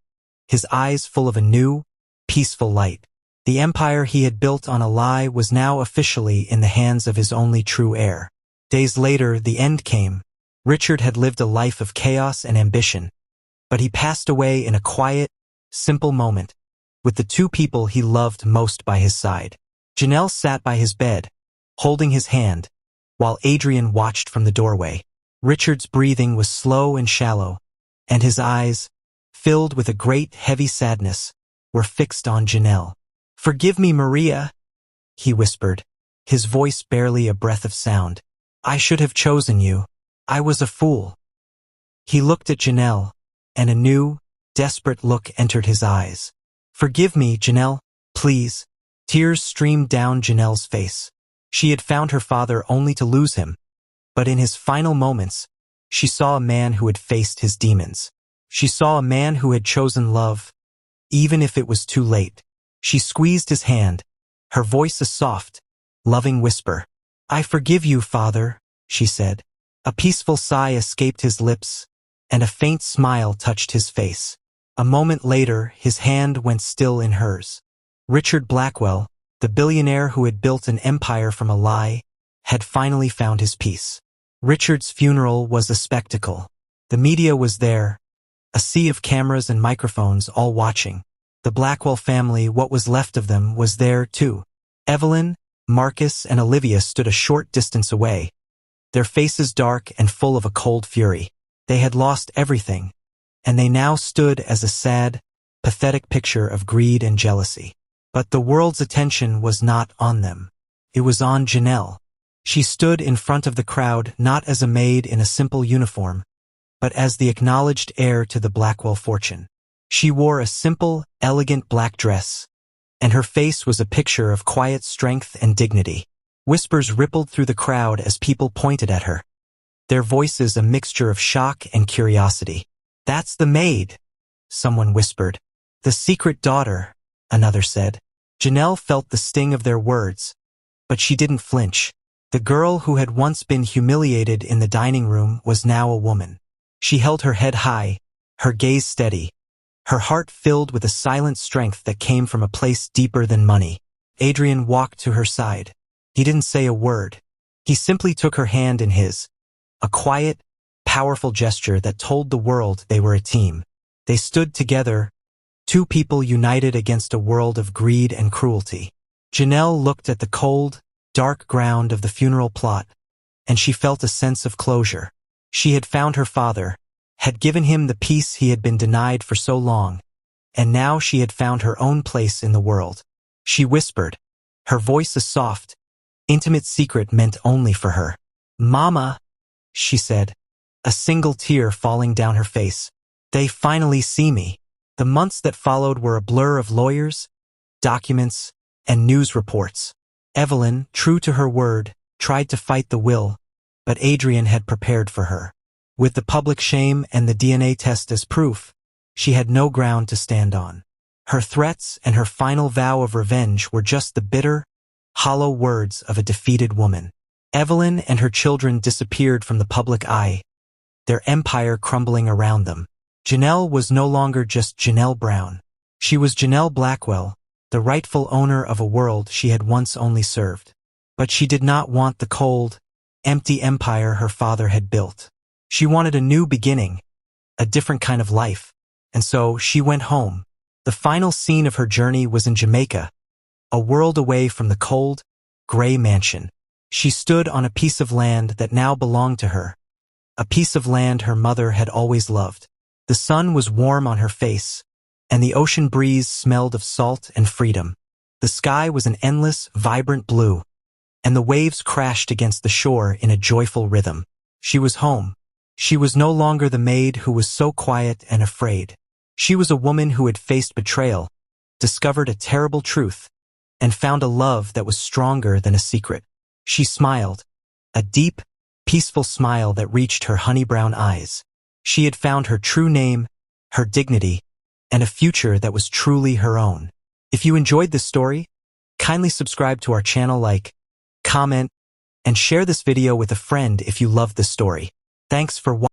his eyes full of a new, peaceful light. The empire he had built on a lie was now officially in the hands of his only true heir. Days later, the end came. Richard had lived a life of chaos and ambition, but he passed away in a quiet, simple moment, with the two people he loved most by his side. Janelle sat by his bed, holding his hand, while Adrian watched from the doorway. Richard's breathing was slow and shallow, and his eyes, filled with a great, heavy sadness, were fixed on Janelle. "Forgive me, Maria," he whispered, his voice barely a breath of sound. "I should have chosen you. I was a fool." He looked at Janelle, and a new, desperate look entered his eyes. "Forgive me, Janelle, please." Tears streamed down Janelle's face. She had found her father only to lose him, but in his final moments, she saw a man who had faced his demons. She saw a man who had chosen love, even if it was too late. She squeezed his hand, her voice a soft, loving whisper. "I forgive you, Father," she said. A peaceful sigh escaped his lips, and a faint smile touched his face. A moment later, his hand went still in hers. Richard Blackwell, the billionaire who had built an empire from a lie, had finally found his peace. Richard's funeral was a spectacle. The media was there, a sea of cameras and microphones all watching. The Blackwell family, what was left of them, was there too. Evelyn, Marcus, and Olivia stood a short distance away, their faces dark and full of a cold fury. They had lost everything, and they now stood as a sad, pathetic picture of greed and jealousy. But the world's attention was not on them. It was on Janelle. She stood in front of the crowd not as a maid in a simple uniform, but as the acknowledged heir to the Blackwell fortune. She wore a simple, elegant black dress, and her face was a picture of quiet strength and dignity. Whispers rippled through the crowd as people pointed at her, their voices a mixture of shock and curiosity. "That's the Maid," someone whispered. "The secret daughter," another said. Janelle felt the sting of their words, but she didn't flinch. The girl who had once been humiliated in the dining room was now a woman. She held her head high, her gaze steady, her heart filled with a silent strength that came from a place deeper than money. Adrian walked to her side. He didn't say a word. He simply took her hand in his, a quiet, powerful gesture that told the world they were a team. They stood together, two people united against a world of greed and cruelty. Janelle looked at the cold, dark ground of the funeral plot, and she felt a sense of closure. She had found her father, had given him the peace he had been denied for so long, and now she had found her own place in the world. She whispered, her voice a soft, intimate secret meant only for her. "Mama," she said, a single tear falling down her face. "They finally see me." The months that followed were a blur of lawyers, documents, and news reports. Evelyn, true to her word, tried to fight the will, but Adrian had prepared for her. With the public shame and the DNA test as proof, she had no ground to stand on. Her threats and her final vow of revenge were just the bitter, hollow words of a defeated woman. Evelyn and her children disappeared from the public eye, their empire crumbling around them. Janelle was no longer just Janelle Brown. She was Janelle Blackwell, the rightful owner of a world she had once only served. But she did not want the cold, empty empire her father had built. She wanted a new beginning, a different kind of life, and so she went home. The final scene of her journey was in Jamaica, a world away from the cold, gray mansion. She stood on a piece of land that now belonged to her, a piece of land her mother had always loved. The sun was warm on her face, and the ocean breeze smelled of salt and freedom. The sky was an endless, vibrant blue, and the waves crashed against the shore in a joyful rhythm. She was home. She was no longer the maid who was so quiet and afraid. She was a woman who had faced betrayal, discovered a terrible truth, and found a love that was stronger than a secret. She smiled, a deep, peaceful smile that reached her honey-brown eyes. She had found her true name, her dignity, and a future that was truly her own. If you enjoyed this story, kindly subscribe to our channel, comment, and share this video with a friend if you love this story. Thanks for watching.